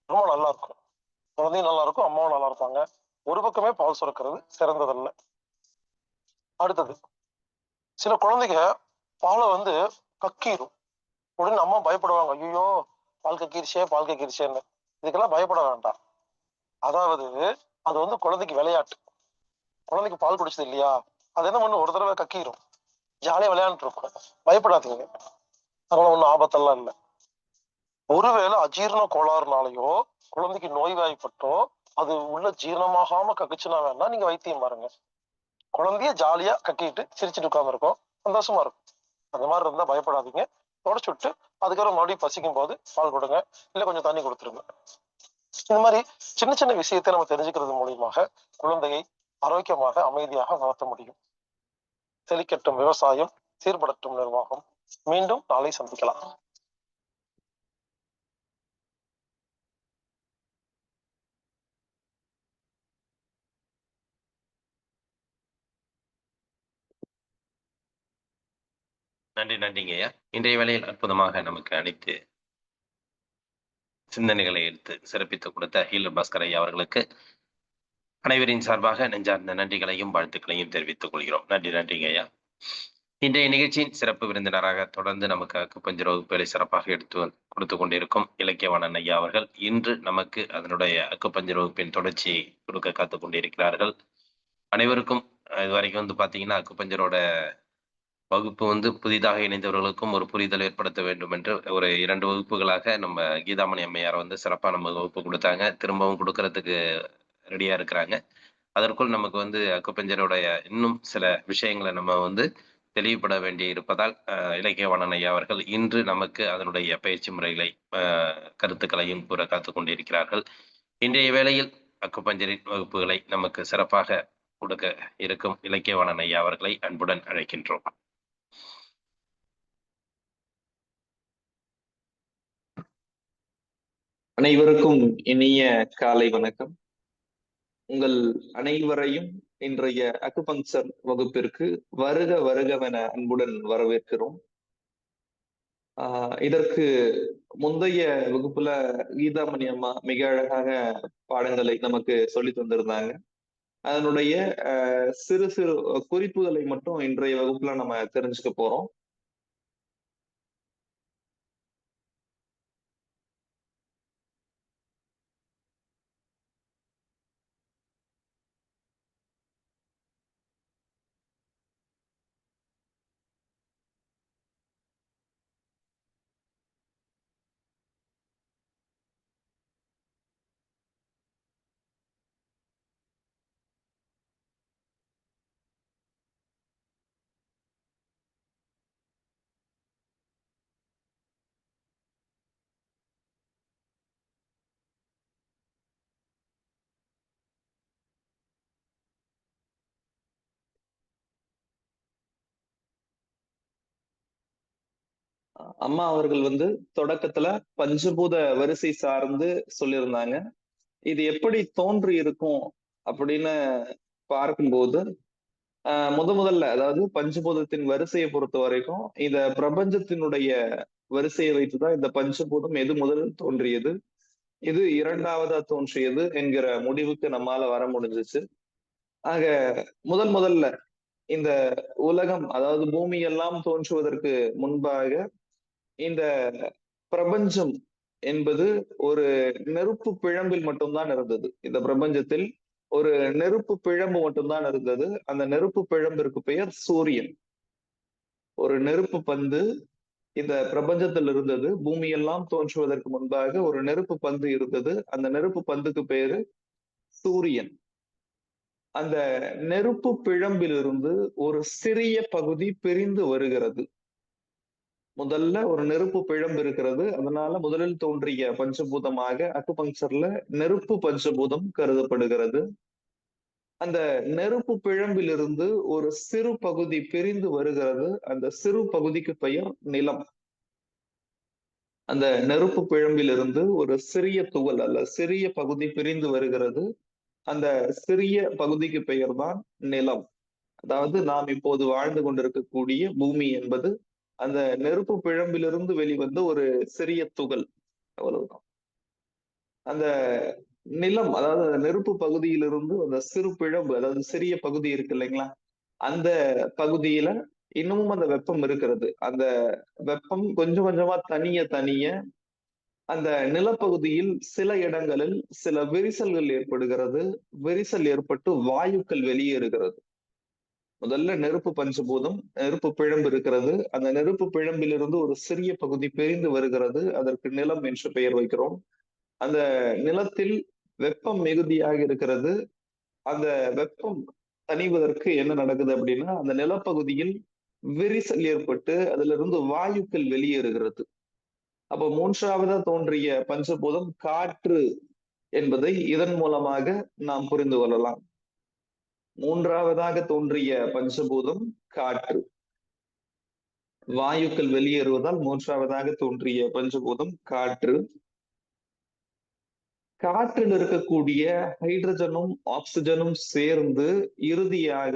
ரொம்ப நல்லா இருக்கும், குழந்தையும் நல்லா இருக்கும், அம்மாவும் நல்லா இருப்பாங்க. ஒரு பக்கமே பால் சுரக்கிறது சிறந்ததல்ல. அடுத்தது சில குழந்தைங்க பாலை வந்து கக்கீரும். உடனே அம்மா பயப்படுவாங்க, ஐயோ பால் கக்கீரிச்சேன்னு. இதுக்கெல்லாம் பயப்பட வேண்டாம். அதாவது அது வந்து குழந்தைக்கு விளையாட்டு. குழந்தைக்கு பால் குடிச்சது இல்லையா, அது என்ன பண்ணு, ஒரு தடவை கக்கீரும், ஜாலியா விளையாண்டு இருக்கும், பயப்படாதீங்க, அதனால ஒன்றும் ஆபத்தெல்லாம் இல்லை. ஒருவேளை அஜீரண கோளாறுனாலையோ குழந்தைக்கு நோய்வாய்ப்பட்டோ அது உள்ள ஜீரணமாகாம கக்குச்சுன்னா வேணா நீங்க வைத்தியம் பாருங்க. குழந்தைய ஜாலியா கட்டிட்டு சிரிச்சுட்டு உட்கார்ந்து இருக்கும், சந்தோஷமா இருக்கும். அந்த மாதிரி இருந்தா பயப்படாதீங்க, தொடச்சு விட்டு அதுக்கப்புறம் மறுபடியும் பசிக்கும் போது பால் கொடுங்க, இல்ல கொஞ்சம் தண்ணி கொடுத்துருங்க. இந்த மாதிரி சின்ன சின்ன விஷயத்தை நம்ம தெரிஞ்சுக்கிறது மூலியமாக குழந்தையை ஆரோக்கியமாக அமைதியாக வளர்த்த முடியும். செழிக்கட்டும் விவசாயம், சீர்படட்டும் நிர்வாகம். மீண்டும் நாளை சந்திக்கலாம். நன்றிங்க ஐயா. இன்றைய வேளையில் அற்புதமாக நமக்கு அனைத்து சிந்தனைகளை எடுத்து சிறப்பித்துக் கொடுத்த ஹீலர் பாஸ்கர் ஐயா அவர்களுக்கு அனைவரின் சார்பாக நெஞ்சார்ந்த நன்றிகளையும் வாழ்த்துக்களையும் தெரிவித்துக் கொள்கிறோம். நன்றிங்க ஐயா. இன்றைய நிகழ்ச்சியின் சிறப்பு விருந்தினராக தொடர்ந்து நமக்கு அக்குப்பஞ்சர் வகுப்புகளை சிறப்பாக எடுத்து கொடுத்து கொண்டிருக்கும் இலக்கியவாணன் ஐயா அவர்கள் இன்று நமக்கு அதனுடைய அக்குப்பஞ்சர் வகுப்பின் தொடர்ச்சியை கொடுக்க காத்துக் கொண்டிருக்கிறார்கள். அனைவருக்கும் இதுவரைக்கும் பாத்தீங்கன்னா அக்குப்பஞ்சரோட வகுப்பு புதிதாக இணைந்தவர்களுக்கும் ஒரு புரிதல் ஏற்படுத்த வேண்டும் என்று ஒரு 2 வகுப்புகளாக நம்ம கீதாமணி அம்மையார் சிறப்பா நம்ம வகுப்பு கொடுத்தாங்க. திரும்பவும் கொடுக்கறதுக்கு ரெடியா இருக்கிறாங்க. அதற்குள் நமக்கு அக்குப்பஞ்சருடைய இன்னும் சில விஷயங்களை நம்ம தெளிவுபட வேண்டி இருப்பதால் இலக்கியவாணன் ஐயா அவர்கள் இன்று நமக்கு அதனுடைய பயிற்சி முறைகளை கருத்துக்களையும் கூற காத்துக் கொண்டிருக்கிறார்கள். இன்றைய வேளையில் அக்குப்பஞ்சரின் வகுப்புகளை நமக்கு சிறப்பாக கொடுக்க இருக்கும் இலக்கியவாணன் ஐயா அவர்களை அன்புடன் அழைக்கின்றோம். அனைவருக்கும் இனிய காலை வணக்கம். உங்கள் அனைவரையும் இன்றைய அக்குபங்சர் வகுப்பிற்கு வருக வருகவென அன்புடன் வரவேற்கிறோம். இதற்கு முந்தைய வகுப்புல கீதாமணி அம்மா மிக அழகாக பாடங்களை நமக்கு சொல்லி தந்திருந்தாங்க. அதனுடைய சிறு சிறு குறிப்புகளை மட்டும் இன்றைய வகுப்புல நம்ம தெரிஞ்சுக்க போறோம். அம்மா அவர்கள் தொடக்கத்துல பஞ்சபூத வரிசை சார்ந்து சொல்லியிருந்தாங்க. இது எப்படி தோன்றி இருக்கும் அப்படின்னு பார்க்கும்போது முதல்ல அதாவது பஞ்சபூதத்தின் வரிசையை பொறுத்த வரைக்கும் இந்த பிரபஞ்சத்தினுடைய வரிசையை வைத்துதான் இந்த பஞ்சபூதம் எது முதலில் தோன்றியது, இது இரண்டாவதா தோன்றியது என்கிற முடிவுக்கு நம்மால வர முடிஞ்சிச்சு. ஆக முதல்ல இந்த உலகம் அதாவது பூமி எல்லாம் தோன்றுவதற்கு முன்பாக இந்த பிரபஞ்சம் என்பது ஒரு நெருப்பு பிழம்பில் மட்டும்தான் இருந்தது. இந்த பிரபஞ்சத்தில் ஒரு நெருப்பு பிழம்பு மட்டும்தான் இருந்தது. அந்த நெருப்பு பிழம்பிற்கு பெயர் சூரியன். ஒரு நெருப்பு பந்து இந்த பிரபஞ்சத்தில் இருந்தது. பூமி எல்லாம் தோன்றுவதற்கு முன்பாக ஒரு நெருப்பு பந்து இருந்தது. அந்த நெருப்பு பந்துக்கு பெயரு சூரியன். அந்த நெருப்பு பிழம்பிலிருந்து ஒரு சிறிய பகுதி பிரிந்து வருகிறது. முதல்ல ஒரு நெருப்பு பிழம்பு இருக்கிறது. அதனால முதலில் தோன்றிய பஞ்சபூதமாக அக்குபங்சர்ல நெருப்பு பஞ்சபூதம் கருதப்படுகிறது. அந்த நெருப்பு பிழம்பிலிருந்து ஒரு சிறு பகுதி பிரிந்து வருகிறது. அந்த சிறு பகுதிக்கு பெயர் நிலம். அந்த நெருப்பு பிழம்பிலிருந்து ஒரு சிறிய துகள் அல்ல சிறிய பகுதி பிரிந்து வருகிறது. அந்த சிறிய பகுதிக்கு பெயர் தான் நிலம். அதாவது நாம் இப்போது வாழ்ந்து கொண்டிருக்கக்கூடிய பூமி என்பது அந்த நெருப்பு பிழம்பிலிருந்து வெளிவந்த ஒரு சிறிய துகள், அவ்வளவுதான். அந்த நிலம் அதாவது அந்த நெருப்பு பகுதியிலிருந்து அந்த சிறு பிழம்பு அதாவது சிறிய பகுதி இருக்கு இல்லைங்களா, அந்த பகுதியில இன்னமும் அந்த வெப்பம் இருக்கிறது. அந்த வெப்பம் கொஞ்சம் கொஞ்சமா தனிய அந்த நிலப்பகுதியில் சில இடங்களில் சில விரிசல்கள் ஏற்படுகிறது. விரிசல் ஏற்பட்டு வாயுக்கள் வெளியேறுகிறது. முதல்ல நெருப்பு பஞ்சபூதம், நெருப்பு பிழம்பு இருக்கிறது. அந்த நெருப்பு பிழம்பிலிருந்து ஒரு சிறிய பகுதி பிரிந்து வருகிறது. அதற்கு நிலம் என்று பெயர் வைக்கிறோம். அந்த நிலத்தில் வெப்பம் மிகுதியாக இருக்கிறது. அந்த வெப்பம் தணிவதற்கு என்ன நடக்குது அப்படின்னா, அந்த நிலப்பகுதியில் விரிசல் ஏற்பட்டு அதுல இருந்து வாயுக்கள் வெளியேறுகிறது. அப்போ மூன்றாவதா தோன்றிய பஞ்சபூதம் காற்று என்பதை இதன் மூலமாக நாம் புரிந்து கொள்ளலாம். மூன்றாவதாக தோன்றிய பஞ்சபூதம் காற்று. வாயுக்கள் வெளியேறுவதால் மூன்றாவதாக தோன்றிய பஞ்சபூதம் காற்று. காற்றில் இருக்கக்கூடிய ஹைட்ரஜனும் ஆக்சிஜனும் சேர்ந்து இறுதியாக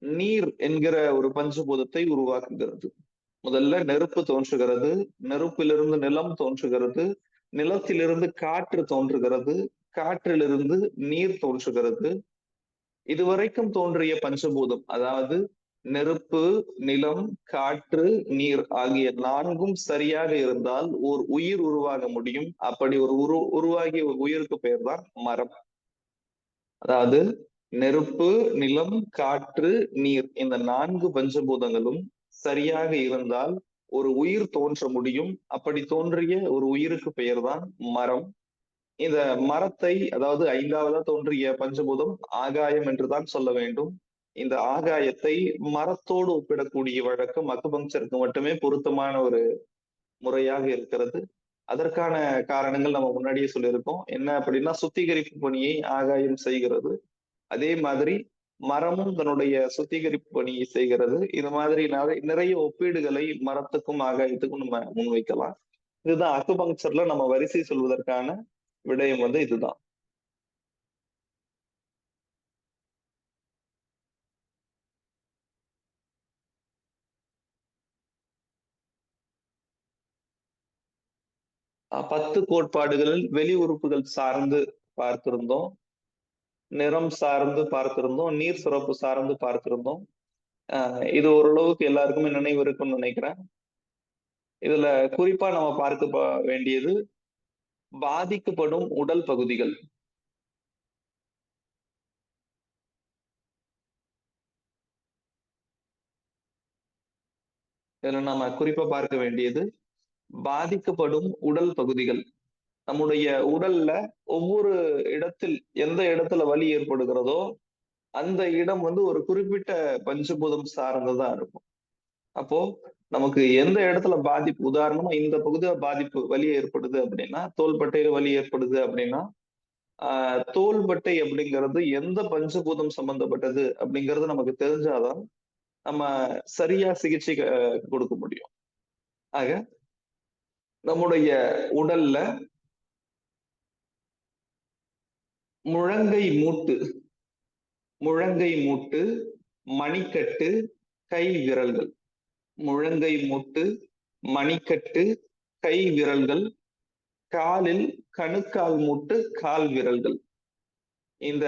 நீர் என்கிற ஒரு பஞ்சபூதத்தை உருவாக்குகிறது. முதல்ல நெருப்பு தோன்றுகிறது, நெருப்பிலிருந்து நிலம் தோன்றுகிறது, நிலத்திலிருந்து காற்று தோன்றுகிறது, காற்றிலிருந்து நீர் தோன்றுகிறது. இதுவரைக்கும் தோன்றிய பஞ்சபூதம், அதாவது நெருப்பு, நிலம், காற்று, நீர் ஆகிய 4ம் சரியாக இருந்தால் ஓர் உயிர் உருவாக முடியும். அப்படி ஒரு உருவாகிய ஒரு உயிருக்கு பெயர் தான் மரம். அதாவது நெருப்பு, நிலம், காற்று, நீர் இந்த 4 பஞ்சபூதங்களும் சரியாக இருந்தால் ஒரு உயிர் தோன்ற முடியும். அப்படி தோன்றிய ஒரு உயிருக்கு பெயர் தான் மரம். இந்த மரத்தை, அதாவது 5வதா தோன்றிய பஞ்சபூதம் ஆகாயம் என்றுதான் சொல்ல வேண்டும். இந்த ஆகாயத்தை மரத்தோடு ஒப்பிடக்கூடிய வழக்கம் அக்குபங்சருக்கு மட்டுமே பொருத்தமான ஒரு முறையாக இருக்கிறது. அதற்கான காரணங்கள் நம்ம முன்னாடியே சொல்லியிருக்கோம். என்ன அப்படின்னா, சுத்திகரிப்பு பணியை ஆகாயம் செய்கிறது. அதே மாதிரி மரமும் தன்னுடைய சுத்திகரிப்பு பணியை செய்கிறது. இது மாதிரி நிறைய ஒப்பீடுகளை மரத்துக்கும் ஆகாயத்துக்கும் நம்ம முன்வைக்கலாம். இதுதான் அக்குபங்சர்ல நம்ம வரிசை சொல்வதற்கான விடயம் இதுதான். பத்து கோட்பாடுகளில் வெளி உறுப்புகள் சார்ந்து பார்த்திருந்தோம், நிறம் சார்ந்து பார்த்திருந்தோம், நீர் சுரப்பு சார்ந்து பார்த்திருந்தோம். இது ஓரளவுக்கு எல்லாருக்குமே நினைவு இருக்கும்னு நினைக்கிறேன். இதுல குறிப்பா நம்ம பார்க்க வேண்டியது பாதிக்கப்படும் உடல் பகுதிகள். இதுல நம்ம குறிப்பா பார்க்க வேண்டியது பாதிக்கப்படும் உடல் பகுதிகள். நம்முடைய உடல்ல ஒவ்வொரு இடத்தில் எந்த இடத்துல வலி ஏற்படுகிறதோ அந்த இடம் ஒரு குறிப்பிட்ட பஞ்சபூதம் சார்ந்ததா இருக்கும். அப்போ நமக்கு எந்த இடத்துல பாதிப்பு, உதாரணமா இந்த பகுதியில பாதிப்பு வலி ஏற்படுது அப்படின்னா, தோள்பட்டையில வலி ஏற்படுது அப்படின்னா, தோள்பட்டை அப்படிங்கிறது எந்த பஞ்சபூதம் சம்பந்தப்பட்டது அப்படிங்கிறது நமக்கு தெரிஞ்சாதான் நம்ம சரியா சிகிச்சை கொடுக்க முடியும். ஆக நம்முடைய உடல்ல முழங்கை மூட்டு, மணிக்கட்டு, கை விரல்கள். முழங்கை மூட்டு, மணிக்கட்டு, கை விரல்கள், காலில் கணுக்கால் மூட்டு, கால் விரல்கள். இந்த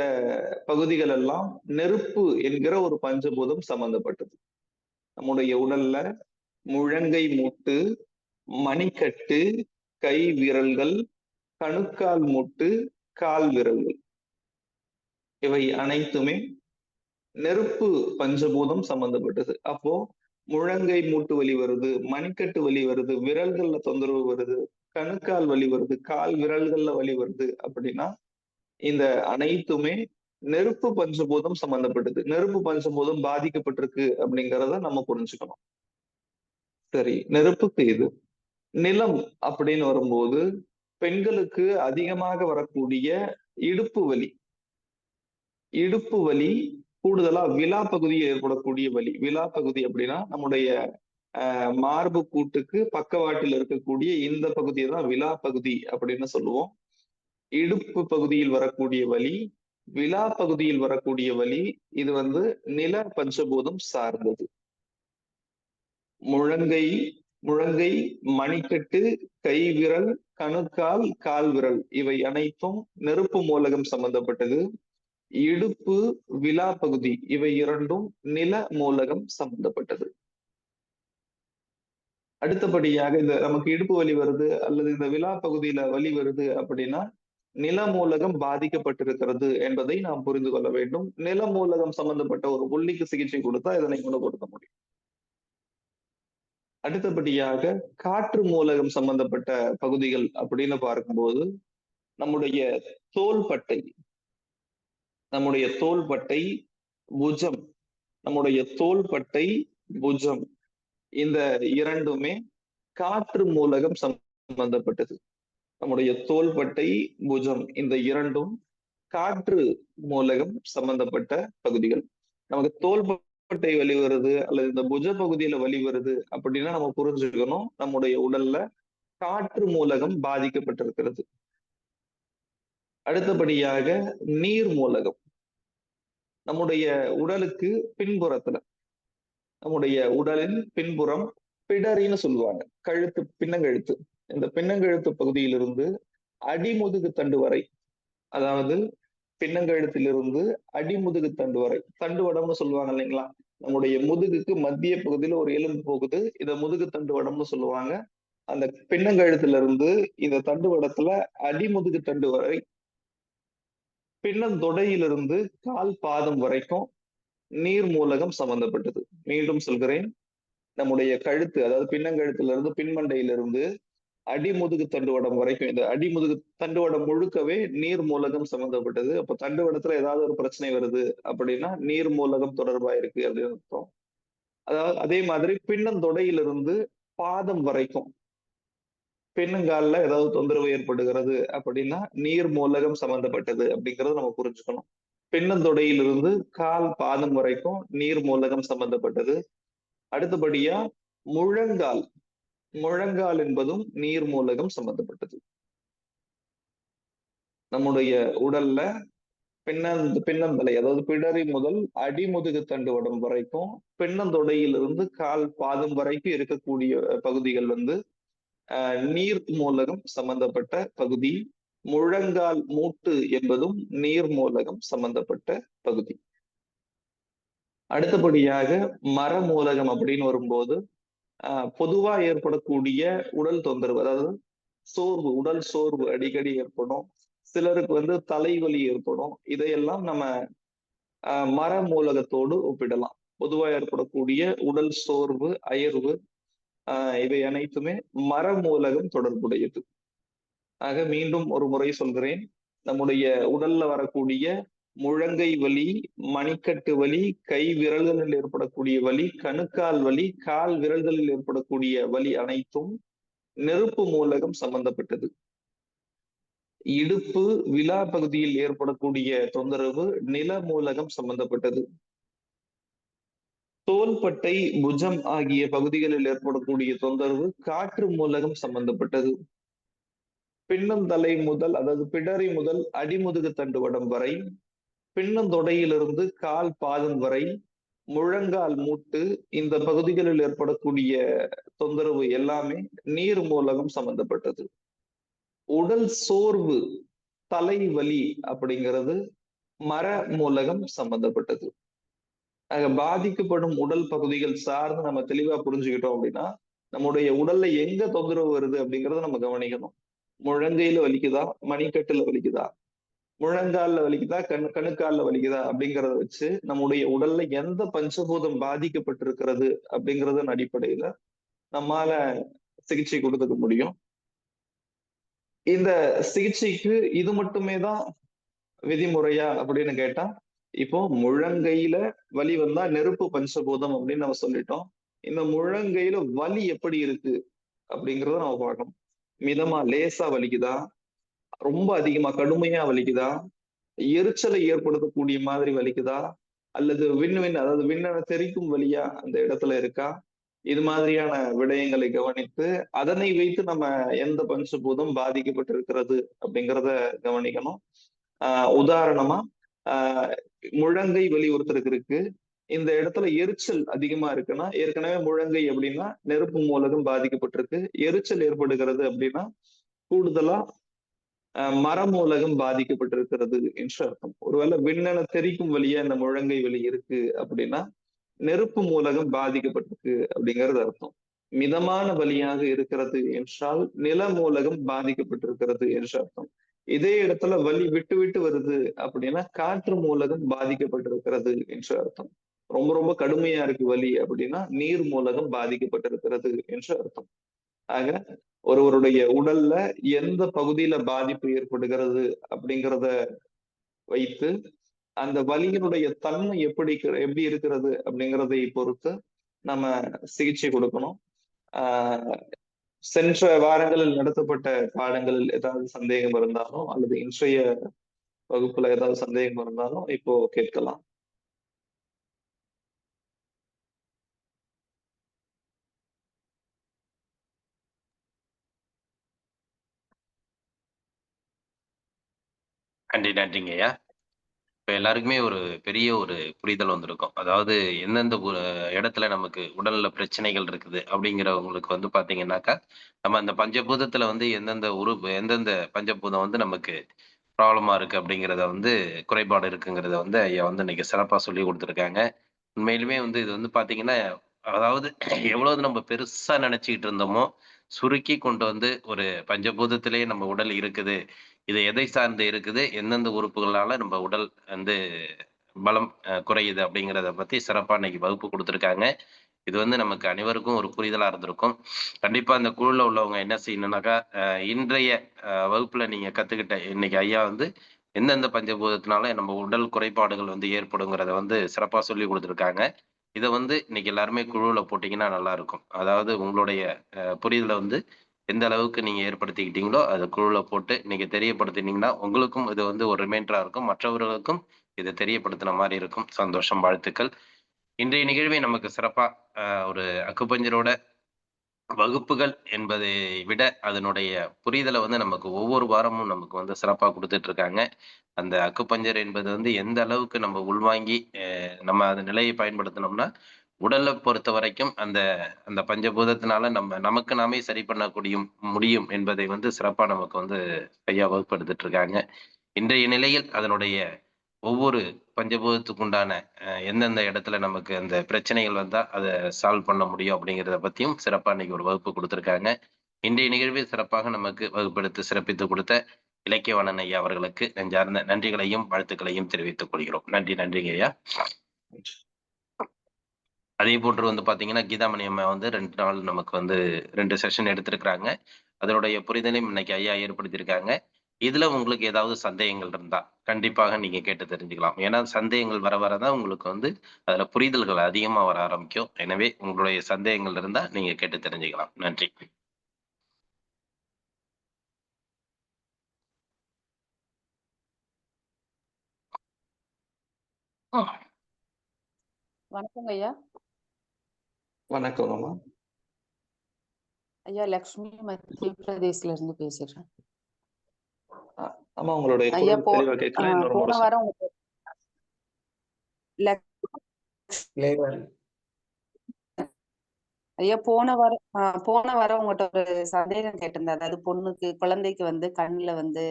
பகுதிகள் எல்லாம் நெருப்பு என்கிற ஒரு பஞ்சபூதம் சம்பந்தப்பட்டது. நம்முடைய உடல்ல முழங்கை மூட்டு, மணிக்கட்டு, கை விரல்கள், கணுக்கால் மூட்டு, கால் விரல்கள் இவை அனைத்துமே நெருப்பு பஞ்சபூதம் சம்பந்தப்பட்டது. அப்போ முழங்கை மூட்டு வலி வருது, மணிக்கட்டு வலி வருது, விரல்கள்ல தொந்தரவு வருது, கணுக்கால் வலி வருது, கால் விரல்கள்ல வலி வருது அப்படின்னா இந்த அனைத்துமே நெருப்பு பஞ்சபூதம் சம்பந்தப்பட்டது. நெருப்பு பஞ்சபூதம் பாதிக்கப்பட்டிருக்கு அப்படிங்கிறத நம்ம புரிஞ்சுக்கணும். சரி, நெருப்புக்கு இது. நிலம் அப்படின்னு வரும்போது பெண்களுக்கு அதிகமாக வரக்கூடிய இடுப்பு வலி, கூடுதலா விலா பகுதியில் ஏற்படக்கூடிய வலி. விலா பகுதி அப்படின்னா நம்முடைய மார்பு கூட்டுக்கு பக்கவாட்டில் இருக்கக்கூடிய இந்த பகுதியை தான் விலா பகுதி அப்படின்னு சொல்லுவோம். இடுப்பு பகுதியில் வரக்கூடிய வலி, விலா பகுதியில் வரக்கூடிய வலி, இது நில பஞ்சபூதம் சார்ந்தது. முழங்கை, மணிக்கட்டு, கை விரல், கணுக்கால், கால் விரல் இவை அனைத்தும் நெருப்பு மூலகம் சம்பந்தப்பட்டது. இடுப்பு, விலா பகுதி இவை இரண்டும் நில மூலகம் சம்பந்தப்பட்டது. அடுத்தபடியாக இந்த நமக்கு இடுப்பு வலி வருது அல்லது இந்த விலா பகுதியில வலி வருது அப்படின்னா நில மூலகம் பாதிக்கப்பட்டிருக்கிறது என்பதை நாம் புரிந்து கொள்ள வேண்டும். நில மூலகம் சம்பந்தப்பட்ட ஒரு புள்ளிக்கு சிகிச்சை கொடுத்தா இதனை குணப்படுத்த முடியும். அடுத்தபடியாக காற்று மூலகம் சம்பந்தப்பட்ட பகுதிகள் அப்படின்னு பார்க்கும்போது நம்முடைய தோள்பட்டை, புஜம் இந்த இரண்டுமே காற்று மூலகம் சம்பந்தப்பட்டது. நம்முடைய தோள்பட்டை, புஜம் இந்த இரண்டும் காற்று மூலகம் சம்பந்தப்பட்ட பகுதிகள். நமக்கு தோள்பட்டை வலி வருது அல்லது இந்த புஜ பகுதியில வலி வருது அப்படின்னா நம்ம புரிஞ்சுக்கணும் நம்முடைய உடல்ல காற்று மூலகம் பாதிக்கப்பட்டிருக்கிறது. அடுத்தபடியாக நீர் மூலகம். நம்முடைய உடலுக்கு பின்புறத்துல, நம்முடைய உடலின் பின்புறம் பிடரின்னு சொல்லுவாங்க. கழுத்து, பின்னங்கழுத்து. இந்த பின்னங்கழுத்து பகுதியிலிருந்து அடிமுதுகு தண்டு வரை, அதாவது பின்னங்கழுத்திலிருந்து அடிமுதுகு தண்டு வரை, தண்டுவடம்னு சொல்லுவாங்க இல்லைங்களா? நம்முடைய முதுகுக்கு மத்திய பகுதியில ஒரு எலும்பு போகுது, இத முதுகு தண்டுவடம்னு சொல்லுவாங்க. அந்த பின்னங்கழுத்துல இருந்து இந்த தண்டுவடத்துல அடிமுதுகு தண்டு வரை, பின்னந்தொடையிலிருந்து கால் பாதம் வரைக்கும் நீர் மூலகம் சம்பந்தப்பட்டது. மீண்டும் சொல்கிறேன், நம்முடைய கழுத்து, அதாவது பின்னங்கழுத்துல இருந்து பின்மண்டையிலிருந்து அடிமுதுகு தண்டுவடம் வரைக்கும், இந்த அடிமுதுகு தண்டுவடம் முழுக்கவே நீர் மூலகம் சம்பந்தப்பட்டது. அப்ப தண்டுவடத்துல ஏதாவது ஒரு பிரச்சனை வருது அப்படின்னா நீர் மூலகம் தொடர்பா இருக்கு அப்படின்னு அர்த்தம். அதாவது அதே மாதிரி பின்னந்தொடையிலிருந்து பாதம் வரைக்கும் பின்னங்கால்ல ஏதாவது தொந்தரவு ஏற்படுகிறது அப்படின்னா நீர் மூலகம் சம்பந்தப்பட்டது அப்படிங்கறத நம்ம புரிஞ்சுக்கணும். பின்னந்தொடையிலிருந்து கால் பாதம் வரைக்கும் நீர் மூலகம் சம்பந்தப்பட்டது. அடுத்தபடியா முழங்கால், முழங்கால் என்பதும் நீர் மூலகம் சம்பந்தப்பட்டது. நம்முடைய உடல்ல பின்னந்தலை, அதாவது பிடரி முதல் அடிமுதுகு தண்டுவடம் வரைக்கும் பின்னந்தொடையிலிருந்து கால் பாதம் வரைக்கும் இருக்கக்கூடிய பகுதிகள் வந்து நீர் மூலகம் சம்பந்தப்பட்ட பகுதி. முழங்கால் மூட்டு என்பதும் நீர் மூலகம் சம்பந்தப்பட்ட பகுதி. அடுத்தபடியாக மரமூலகம் அப்படின்னு வரும்போது பொதுவா ஏற்படக்கூடிய உடல் தொந்தரவு, அதாவது சோர்வு, உடல் சோர்வு அடிக்கடி ஏற்படும். சிலருக்கு வந்து தலைவலி ஏற்படும். இதையெல்லாம் நம்ம மரமூலகத்தோடு ஒப்பிடலாம். பொதுவா ஏற்படக்கூடிய உடல் சோர்வு, அயர்வு, இவை அனைத்துமே மரமூலகம் தொடர்புடையது. ஆக மீண்டும் ஒரு முறை சொல்கிறேன், நம்முடைய உடல்ல வரக்கூடிய முழங்கை வலி, மணிக்கட்டு வலி, கை விரல்களில் ஏற்படக்கூடிய வலி, கணுக்கால் வலி, கால் விரல்களில் ஏற்படக்கூடிய வலி அனைத்தும் நெருப்பு மூலகம் சம்பந்தப்பட்டது. இடுப்பு, விலா பகுதியில் ஏற்படக்கூடிய தொந்தரவு நில மூலகம் சம்பந்தப்பட்டது. தோள்பட்டை, புஜம் ஆகிய பகுதிகளில் ஏற்படக்கூடிய தொந்தரவு காற்று மூலகம் சம்பந்தப்பட்டது. பின்னந்தலை முதல், அதாவது பிடரி முதல் அடிமுதுகு தண்டுவடம் வரை, பின்னந்தொடையிலிருந்து கால் பாதம் வரை, முழங்கால் மூட்டு, இந்த பகுதிகளில் ஏற்படக்கூடிய தொந்தரவு எல்லாமே நீர் மூலகம் சம்பந்தப்பட்டது. உடல் சோர்வு, தலைவலி அப்படிங்கிறது மர மூலகம் சம்பந்தப்பட்டது. பாதிக்கப்படும் உடல் பகுதிகள் சார்ந்து நம்ம தெளிவா புரிஞ்சுக்கிட்டோம் அப்படின்னா நம்முடைய உடல்ல எங்க தொந்தரவு வருது அப்படிங்கறத நம்ம கவனிக்கணும். முழங்கையில வலிக்குதா, மணிக்கட்டுல வலிக்குதா, முழங்கால்ல வலிக்குதா, கணுக்கால்ல வலிக்குதா அப்படிங்கறத வச்சு நம்முடைய உடல்ல எந்த பஞ்சபூதம் பாதிக்கப்பட்டிருக்கிறது அப்படிங்கறதன் அடிப்படையில நம்மால சிகிச்சை கொடுத்துக்க முடியும். இந்த சிகிச்சைக்கு இது மட்டுமே தான் விதிமுறையா அப்படின்னு கேட்டா, இப்போ முழங்கையில வலி வந்தா நெருப்பு பஞ்சபூதம் அப்படின்னு நம்ம சொல்லிட்டோம். இந்த முழங்கையில வலி எப்படி இருக்கு அப்படிங்கறத நம்ம பார்க்கணும். மிதமா லேசா வலிக்குதா, ரொம்ப அதிகமா கடுமையா வலிக்குதா, எரிச்சலை ஏற்படுத்தக்கூடிய மாதிரி வலிக்குதா, அல்லது அதாவது விண்ணென தெரிக்கும் வலியா அந்த இடத்துல இருக்கா, இது மாதிரியான விடயங்களை கவனித்து அதனை வைத்து நம்ம எந்த பஞ்சபூதம் பாதிக்கப்பட்டிருக்கிறது அப்படிங்கிறத கவனிக்கணும். உதாரணமா முழங்கை வலி ஒருத்தருக்கு இருக்கு, இந்த இடத்துல எரிச்சல் அதிகமா இருக்குன்னா, ஏற்கனவே முழங்கை அப்படின்னா நெருப்பு மூலகம் பாதிக்கப்பட்டிருக்கு. எரிச்சல் ஏற்படுகிறது அப்படின்னா கூடுதலா மரமூலகம் பாதிக்கப்பட்டிருக்கிறது என்று அர்த்தம். ஒருவேளை விண்ணென தெரிக்கும் வழியா இந்த முழங்கை வலி இருக்கு அப்படின்னா நெருப்பு மூலகம் பாதிக்கப்பட்டிருக்கு அப்படிங்கிறது அர்த்தம். மிதமான வலியாக இருக்கிறது என்றால் நில மூலகம் பாதிக்கப்பட்டிருக்கிறது என்று அர்த்தம். இதே இடத்துல வலி விட்டு விட்டு வருது அப்படின்னா காற்று மூலகம் பாதிக்கப்பட்டிருக்கிறது என்று அர்த்தம். ரொம்ப ரொம்ப கடுமையா இருக்கு வலி அப்படின்னா நீர் மூலகம் பாதிக்கப்பட்டிருக்கிறது என்று அர்த்தம். ஆக ஒருவருடைய உடல்ல எந்த பகுதியில பாதிப்பு ஏற்படுகிறது அப்படிங்கிறத வைத்து அந்த வலியினுடைய தன்மை எப்படி இருக்கிறது அப்படிங்கிறதை பொறுத்து நம்ம சிகிச்சை கொடுக்கணும். சென்ற வாரங்களில் நடத்தப்பட்ட பாடங்களில் ஏதாவது சந்தேகம் இருந்தாலும் அல்லது இன்றைய வகுப்புல ஏதாவது சந்தேகம் இருந்தாலும் இப்போ கேட்கலாம். நன்றிங்க ஐயா. எல்லாருக்குமே ஒரு பெரிய ஒரு புரிதல் வந்திருக்கும். அதாவது எந்தெந்த இடத்துல நமக்கு உடல்ல பிரச்சனைகள் இருக்குது அப்படிங்கிறவங்களுக்கு வந்து பார்த்தீங்கன்னாக்கா, நம்ம அந்த பஞ்சபூதத்துல வந்து எந்தெந்த உறுப்பு எந்தெந்த பஞ்சபூதம் வந்து நமக்கு ப்ராப்ளமா இருக்கு அப்படிங்கிறத வந்து குறைபாடு இருக்குங்கிறத வந்து ஐயா வந்து இன்னைக்கு சிறப்பா சொல்லிக் குடுத்துருக்காங்க. உண்மையிலுமே வந்து இது வந்து பார்த்தீங்கன்னா, அதாவது எவ்வளவு நம்ம பெருசா நெனச்சுக்கிட்டு இருந்தோமோ, சுருக்கி கொண்டு வந்து ஒரு பஞ்சபூதத்திலேயே நம்ம உடல் இருக்குது. இது எதை சார்ந்து இருக்குது? எந்தெந்த உறுப்புகளால நம்ம உடல் வந்து பலம் குறையுது அப்படிங்கிறத பத்தி சிறப்பா இன்னைக்கு வகுப்பு குடுத்துருக்காங்க. இது வந்து நமக்கு அனைவருக்கும் ஒரு புரிதலா இருந்திருக்கும். கண்டிப்பா இந்த குழுல உள்ளவங்க என்ன செய்யணும்னாக்கா, இன்றைய வகுப்புல நீங்க கத்துக்கிட்ட இன்னைக்கு ஐயா வந்து எந்தெந்த பஞ்சபூதத்தினால நம்ம உடல் குறைபாடுகள் வந்து ஏற்படுங்கிறத வந்து சிறப்பா சொல்லிக் குடுத்துருக்காங்க. இத வந்து இன்னைக்கு எல்லாருமே குழுவுல போட்டீங்கன்னா நல்லா இருக்கும். அதாவது உங்களுடைய புரிதல வந்து எந்த அளவுக்கு நீங்க ஏற்படுத்திக்கிட்டீங்களோ, அத குழுவுல போட்டு இன்னைக்கு தெரியப்படுத்தினீங்கன்னா, உங்களுக்கும் இது வந்து ஒரு ரிமைண்டரா இருக்கும். மற்றவர்களுக்கும் இத தெரியப்படுத்தின மாரி இருக்கும். சந்தோஷம், வாழ்த்துக்கள். இன்றைய நிகழ்வை நமக்கு சிறப்பா ஒரு அக்குபஞ்சரோட வகுப்புகள் என்பதை விட, அதனுடைய புரிதல வந்து நமக்கு ஒவ்வொரு வாரமும் நமக்கு வந்து சிறப்பா குடுத்துட்டு இருக்காங்க. அந்த அக்குபஞ்சர் என்பது வந்து எந்த அளவுக்கு நம்ம உள்வாங்கி, நம்ம அந்த நிலையை பயன்படுத்தினோம்னா, உடல பொறுத்தவரைக்கும் அந்த அந்த பஞ்சபூதத்தினால நமக்கு நாமே சரி பண்ணக்கூடிய முடியும் என்பதை வந்து சிறப்பா நமக்கு வந்து ஐயா வகுப்படுத்திட்டு இருக்காங்க. இன்றைய நிலையில் அதனுடைய ஒவ்வொரு பஞ்சபூதத்துக்கு உண்டான எந்தெந்த இடத்துல நமக்கு அந்த பிரச்சனைகள் வந்தா அத சால்வ் பண்ண முடியும் அப்படிங்கிறத பத்தியும் சிறப்பா இன்னைக்கு ஒரு வகுப்பு குடுத்திருக்காங்க. இன்றைய நிகழ்வில் சிறப்பாக நமக்கு வகுப்பெடுத்து சிறப்பித்துக் கொடுத்த இலக்கியவாணன் ஐயா அவர்களுக்கு நெஞ்சார்ந்த நன்றிகளையும், வாழ்த்துக்களையும் தெரிவித்துக் கொள்கிறோம். நன்றி, நன்றிங்க ஐயா. அதே போன்று வந்து பார்த்தீங்கன்னா, கீதாமணி அம்மா வந்து 2 நாள் நமக்கு வந்து 2 செஷன் எடுத்திருக்கிறாங்க. அதனுடைய புரிதலையும் இன்னைக்கு ஐயா ஏற்படுத்தியிருக்காங்க. இதுல உங்களுக்கு ஏதாவது சந்தேகங்கள் இருந்தா, கண்டிப்பாக நீங்க கேட்டு தெரிஞ்சுக்கலாம். ஏன்னா சந்தேகங்கள் வர வர தான் உங்களுக்கு வந்து அதுல புரிதல்கள் அதிகமா வர ஆரம்பிக்கும். எனவே உங்களுடைய சந்தேகங்கள் இருந்தா நீங்க கேட்டு தெரிஞ்சுக்கலாம். நன்றி. வணக்கங்க ஐயா. வணக்கம் அம்மா. ஐயா லக்ஷ்மி மத்திய பிரதேஷ்ல இருந்து பேசுறேன். அம்மா உங்களுடைய ஐயா குரல் தெளிவா கேட்கல. இன்னொரு போன முறை வாரம் ஐயா போன வாரம் உங்கள்கிட்ட ஒரு சந்தேகம் கேட்டிருந்தேன். அதாவது பொண்ணுக்கு குழந்தைக்கு வந்து கண்ணுல வந்து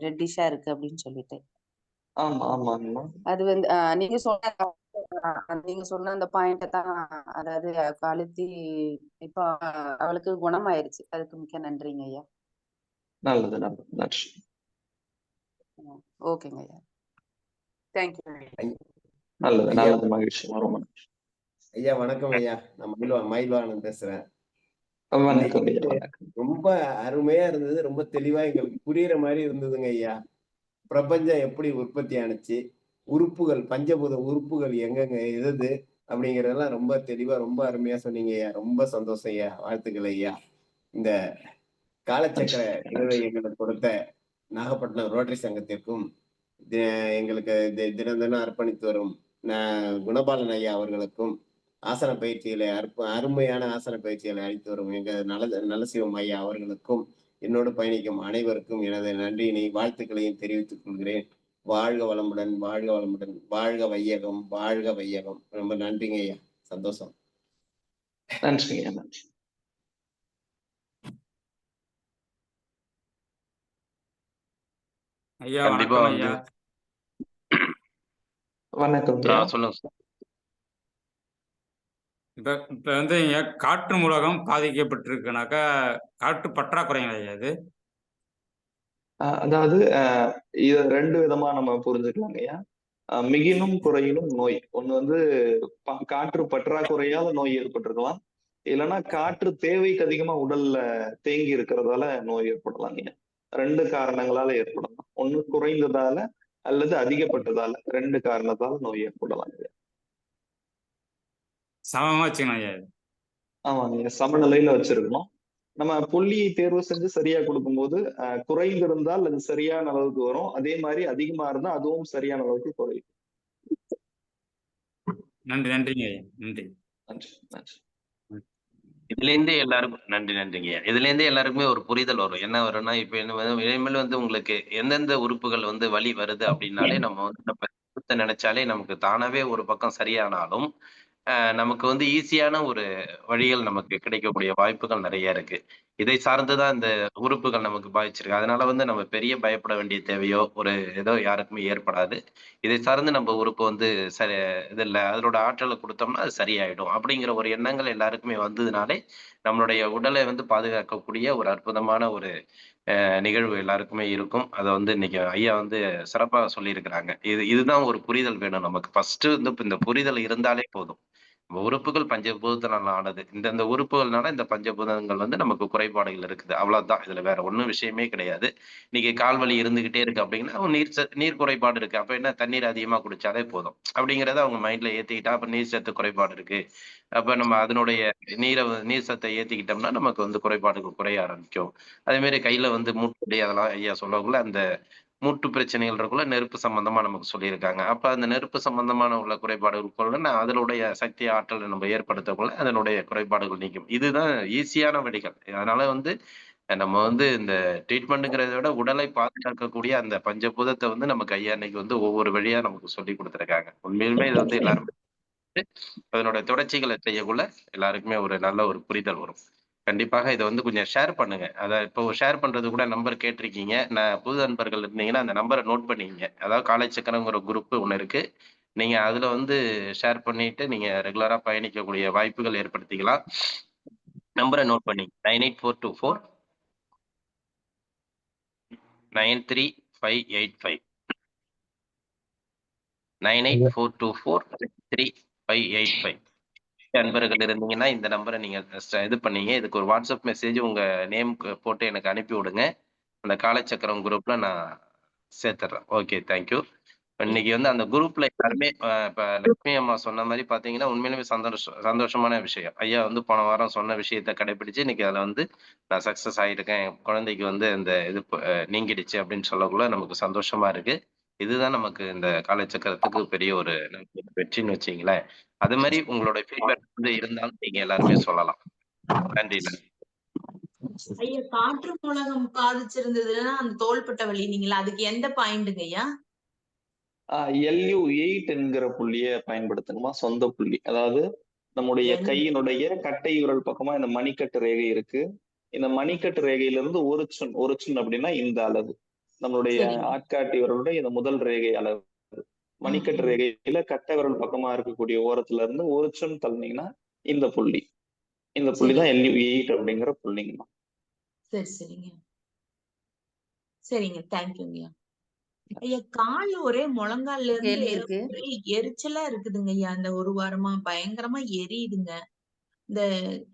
ரெட்டிஷா இருக்கு அப்படின்னு சொல்லிட்டு. ஆமா ஆமாங்கம்மா. அது வந்து நீங்க சொன்ன அந்த பாயிண்ட தான், அதாவது அழுத்தி இப்ப அவளுக்கு குணமாயிருச்சு. அதுக்கு மிக்க நன்றிங்க ஐயா. நல்லது நல்லது. நன்றி. ஓகேங்க ஐயா. தேங்க்யூ. நல்லது ஐயா நல்லது. மகிழ்ச்சி. ரொம்ப நன்றி. ஐயா வணக்கம் ஐயா. நான் மயில்வாணன் பேசுறேன். வணக்கம் ஐயா. இன்னைக்கு வணக்கம். ரொம்ப அருமையா இருந்தது. ரொம்ப தெளிவா எங்களுக்கு புரியுற மாதிரி இருந்ததுங்க ஐயா. பிரபஞ்சம் எப்படி உற்பத்தி ஆனுச்சு, உறுப்புகள் பஞ்சபூத உறுப்புகள் எங்கெங்க எது அப்படிங்கறதெல்லாம் ரொம்ப தெளிவா ரொம்ப அருமையா சொன்னீங்க ஐயா. ரொம்ப சந்தோஷம் ஐயா. வாழ்த்துக்கள் ஐயா. இந்த காலச்சக்கர நிகழ்வை எங்களுக்கு கொடுத்த நாகப்பட்டினம் ரோட்டரி சங்கத்திற்கும் எங்களுக்கு தினம் தினம் அர்ப்பணித்து வரும் குணபாலன் ஐயா அவர்களுக்கும் ஆசன பயிற்சிகளை அருமையான ஆசன பயிற்சிகளை அளித்து வரும் எங்க நலசிவம் ஐயா அவர்களுக்கும் என்னோடு பயணிக்கும் அனைவருக்கும் எனது நன்றியினை வாழ்த்துக்களையும் தெரிவித்துக் கொள்கிறேன். வாழ்க வளமுடன், வாழ்க வளமுடன், வாழ்க வையகம், வாழ்க வையகம். ரொம்ப நன்றிங்க ஐயா. சந்தோஷம். நன்றிங்க. நன்றி. ஐயா கண்டிப்பா வணக்கம் வந்து ஐயா. வணக்கம் ஐயா. சொல்லுங்க சார். இப்ப இப்ப வந்து ஐயா காற்று மூலகம் பாதிக்கப்பட்டிருக்குனாக்கா காற்று பற்றாக்குறைங்களா ஐயா இது? அதாவது இத 2 விதமா நம்ம புரிஞ்சுக்கலாங்க ஐயா. மிகினும் குறையினும் நோய். ஒண்ணு வந்து காற்று பற்றாக்குறையால நோய் ஏற்பட்டிருக்கலாம். இல்லைன்னா காற்று தேவைக்கு அதிகமா உடல்ல தேங்கி இருக்கிறதால நோய் ஏற்படலாம் ஐயா. 2 காரணங்களால ஏற்படலாம். ஒண்ணு குறைந்ததால அல்லது அதிகப்பட்டதால 2 காரணத்தால நோய் ஏற்படலாம் ஐயா. சமமா வச்சுக்கணும் ஐயா இது. ஆமாங்க. சமநிலையில வச்சிருக்கணும். நம்ம புள்ளியை தேர்வு செஞ்சு சரியா கொடுக்கும்போது குறைந்திருந்தால் அது சரியான அளவுக்கு வரும். அதே மாதிரி அதிகமா இருந்தா அதுவும் சரியான அளவுக்கு குறையும். நன்றிங்க ஐயா. நன்றி. நன்றி நன்றி. இதுல இருந்தே எல்லாருக்கும் நன்றிங்க. இதுல இருந்தே எல்லாருக்குமே ஒரு புரிதல் வரும். என்ன வரும்னா, இப்ப இனிமேல் வந்து உங்களுக்கு எந்தெந்த உறுப்புகள் வந்து வலி வருது அப்படின்னாலே நம்ம வந்து இந்த நினைச்சாலே நமக்கு தானாவே ஒரு பக்கம் சரியானாலும் நமக்கு வந்து ஈஸியான ஒரு வழிகள் நமக்கு கிடைக்கக்கூடிய வாய்ப்புகள் நிறைய இருக்கு. இதை சார்ந்துதான் இந்த உறுப்புகள் நமக்கு பாதிச்சிருக்கு. அதனால வந்து நம்ம பெரிய பயப்பட வேண்டிய தேவையோ, ஒரு ஏதோ யாருக்குமே ஏற்படாது. இதை சார்ந்து நம்ம உறுப்பு வந்து சரி இது இல்ல, அதனோட ஆற்றல குடுத்தோம்னா அது சரியாயிடும். அப்படிங்கிற ஒரு எண்ணங்கள் எல்லாருக்குமே வந்ததுனாலே, நம்மளுடைய உடலை வந்து பாதுகாக்கக்கூடிய ஒரு அற்புதமான ஒரு நிகழ்வு எல்லாருக்குமே இருக்கும். அத வந்து இன்னைக்கு ஐயா வந்து சிறப்பா சொல்லியிருக்கிறாங்க. இதுதான் ஒரு புரிதல் வேணும் நமக்கு. ஃபர்ஸ்ட்டு வந்து இப்ப இந்த புரிதல் இருந்தாலே போதும். நம்ம உறுப்புகள் பஞ்சபூதத்தினால ஆனது. இந்தந்த உறுப்புகள்னால இந்த பஞ்சபூதங்கள் வந்து நமக்கு குறைபாடுகள் இருக்குது. அவ்வளவுதான். இதுல வேற ஒண்ணும் விஷயமே கிடையாது. இன்னைக்கு கால் வலி இருந்துகிட்டே இருக்கு அப்படின்னா, நீர் குறைபாடு இருக்கு. அப்ப என்ன தண்ணீர் அதிகமா குடிச்சாலே போதும். அப்படிங்கிறத அவங்க மைண்ட்ல ஏத்திக்கிட்டா, அப்ப நீர் சத்து குறைபாடு இருக்கு. அப்ப நம்ம அதனுடைய நீர் சத்தை ஏத்திக்கிட்டோம்னா, நமக்கு வந்து குறைபாடுகள் குறைய ஆரம்பிக்கும். அதே மாரி கையில வந்து மூட்டு வலி அதெல்லாம் ஐயா சொல்லக்குள்ள அந்த மூட்டு பிரச்சனைகள் இருக்குள்ள நெருப்பு சம்பந்தமா நமக்கு சொல்லியிருக்காங்க. அப்ப அந்த நெருப்பு சம்பந்தமான உள்ள குறைபாடுகளுக்குள்ள அதனுடைய சக்தி ஆற்றலை நம்ம ஏற்படுத்தக்குள்ள அதனுடைய குறைபாடுகள் நீக்கும். இதுதான் ஈஸியான வழிகள். அதனால வந்து நம்ம வந்து இந்த ட்ரீட்மெண்ட்ங்கிறத விட உடலை பாதுகாக்கக்கூடிய அந்த பஞ்சபூதத்தை வந்து நமக்கு ஐயா இன்னைக்கு வந்து ஒவ்வொரு வழியா நமக்கு சொல்லிக் குடுத்துருக்காங்க. உண்மையிலுமே இது வந்து எல்லாருமே அதனோட தொடர்ச்சிகள செய்யக்குள்ள எல்லாருக்குமே ஒரு நல்ல ஒரு புரிதல் வரும். கண்டிப்பாக இத வந்து கொஞ்சம் ஷேர் பண்ணுங்க. இப்போ ஷேர் பண்றது கூட நம்பர் கேட்டிருக்கீங்க. புது நண்பர்கள் இருந்தீங்கன்னா, அந்த நம்பர நோட் பண்ணிக்கங்க. அதாவது காலை சக்கரம்ங்கிற குரூப் ஒண்ணு இருக்கு. நீங்க அதுல வந்து ஷேர் பண்ணிட்டு, நீங்க ரெகுலரா பயணிக்கக்கூடிய வாய்ப்புகள் ஏற்படுத்திக்கலாம். நம்பர நோட் பண்ணிக்கங்க. 98424 93585 98424 93585 நண்பர்கள் இருந்தீங்கன்னா, இந்த நம்பர நீங்க இது பண்ணீங்க. இதுக்கு ஒரு வாட்ஸ்அப் மெசேஜ் உங்க நேம் போட்டு எனக்கு அனுப்பி விடுங்க. அந்த காலச்சக்கரம் குரூப்ல நான் சேர்த்துடுறேன். Okay, thank you. இன்னைக்கு வந்து அந்த குரூப்ல எல்லாருமே இப்ப லட்சுமி அம்மா சொன்ன மாரி பார்த்தீங்கன்னா, உண்மையிலுமே சந்தோஷமான விஷயம். ஐயா வந்து போன வாரம் சொன்ன விஷயத்த கடைபிடிச்சு, இன்னைக்கு அதுல வந்து நான் சக்சஸ் ஆயிட்டுருக்கேன். என் குழந்தைக்கு வந்து இந்த இது நீங்கிடுச்சு அப்படின்னு சொல்லக்குள்ள நமக்கு சந்தோஷமா இருக்கு. இதுதான் நமக்கு இந்த காலச்சக்கரத்துக்கு பெரிய ஒரு வெற்றின்னு வச்சுக்கங்களேன். அது மாரி உங்களோட ஃபீட்பேக் வந்து இருந்தாலும் நீங்க எல்லாருமே சொல்லலாம். நன்றி. ஐயா, காற்று மூலகம் பாதிச்சிருந்ததுன்னா அந்த தோள்பட்ட வலி நீங்களா அதுக்கு எந்த பாயிண்ட்டுங்க ஐயா? LU8 என்கிற புள்ளிய பயன்படுத்தணுமா, சொந்த புள்ளி. அதாவது நம்முடைய கையினுடைய கட்டை விரல் பக்கமா இந்த மணிக்கட்டு ரேகை இருக்கு. இந்த மணிக்கட்டு ரேகையிலிருந்து ஒரு சுன் அப்படின்னா இந்த அளவு. நம்மளுடைய சரிங்க. ஆட்காட்டி விரலுடைய இந்த முதல் ரேகை அளவு. மணிக்கட்டு ரேகையில கட்டை விரல் பக்கமா இருக்கக்கூடிய ஓரத்துல இருந்து ஒரு சுன் தள்ளினீங்கன்னா இந்த புள்ளி. இந்த புள்ளி தான் LU8 அப்படிங்கிற புள்ளிங்கம்மா. சரி, சரிங்க. சரிங்க, தேங்க்யூங்க. ஐயா, கால் ஒரே முழங்கால்ல இருந்து கேள்வி இருக்கு. ஒரே எரிச்சலா இருக்குதுங்க ஐயா. அந்த ஒரு வாரமா பயங்கரமா எரியுதுங்க. இந்த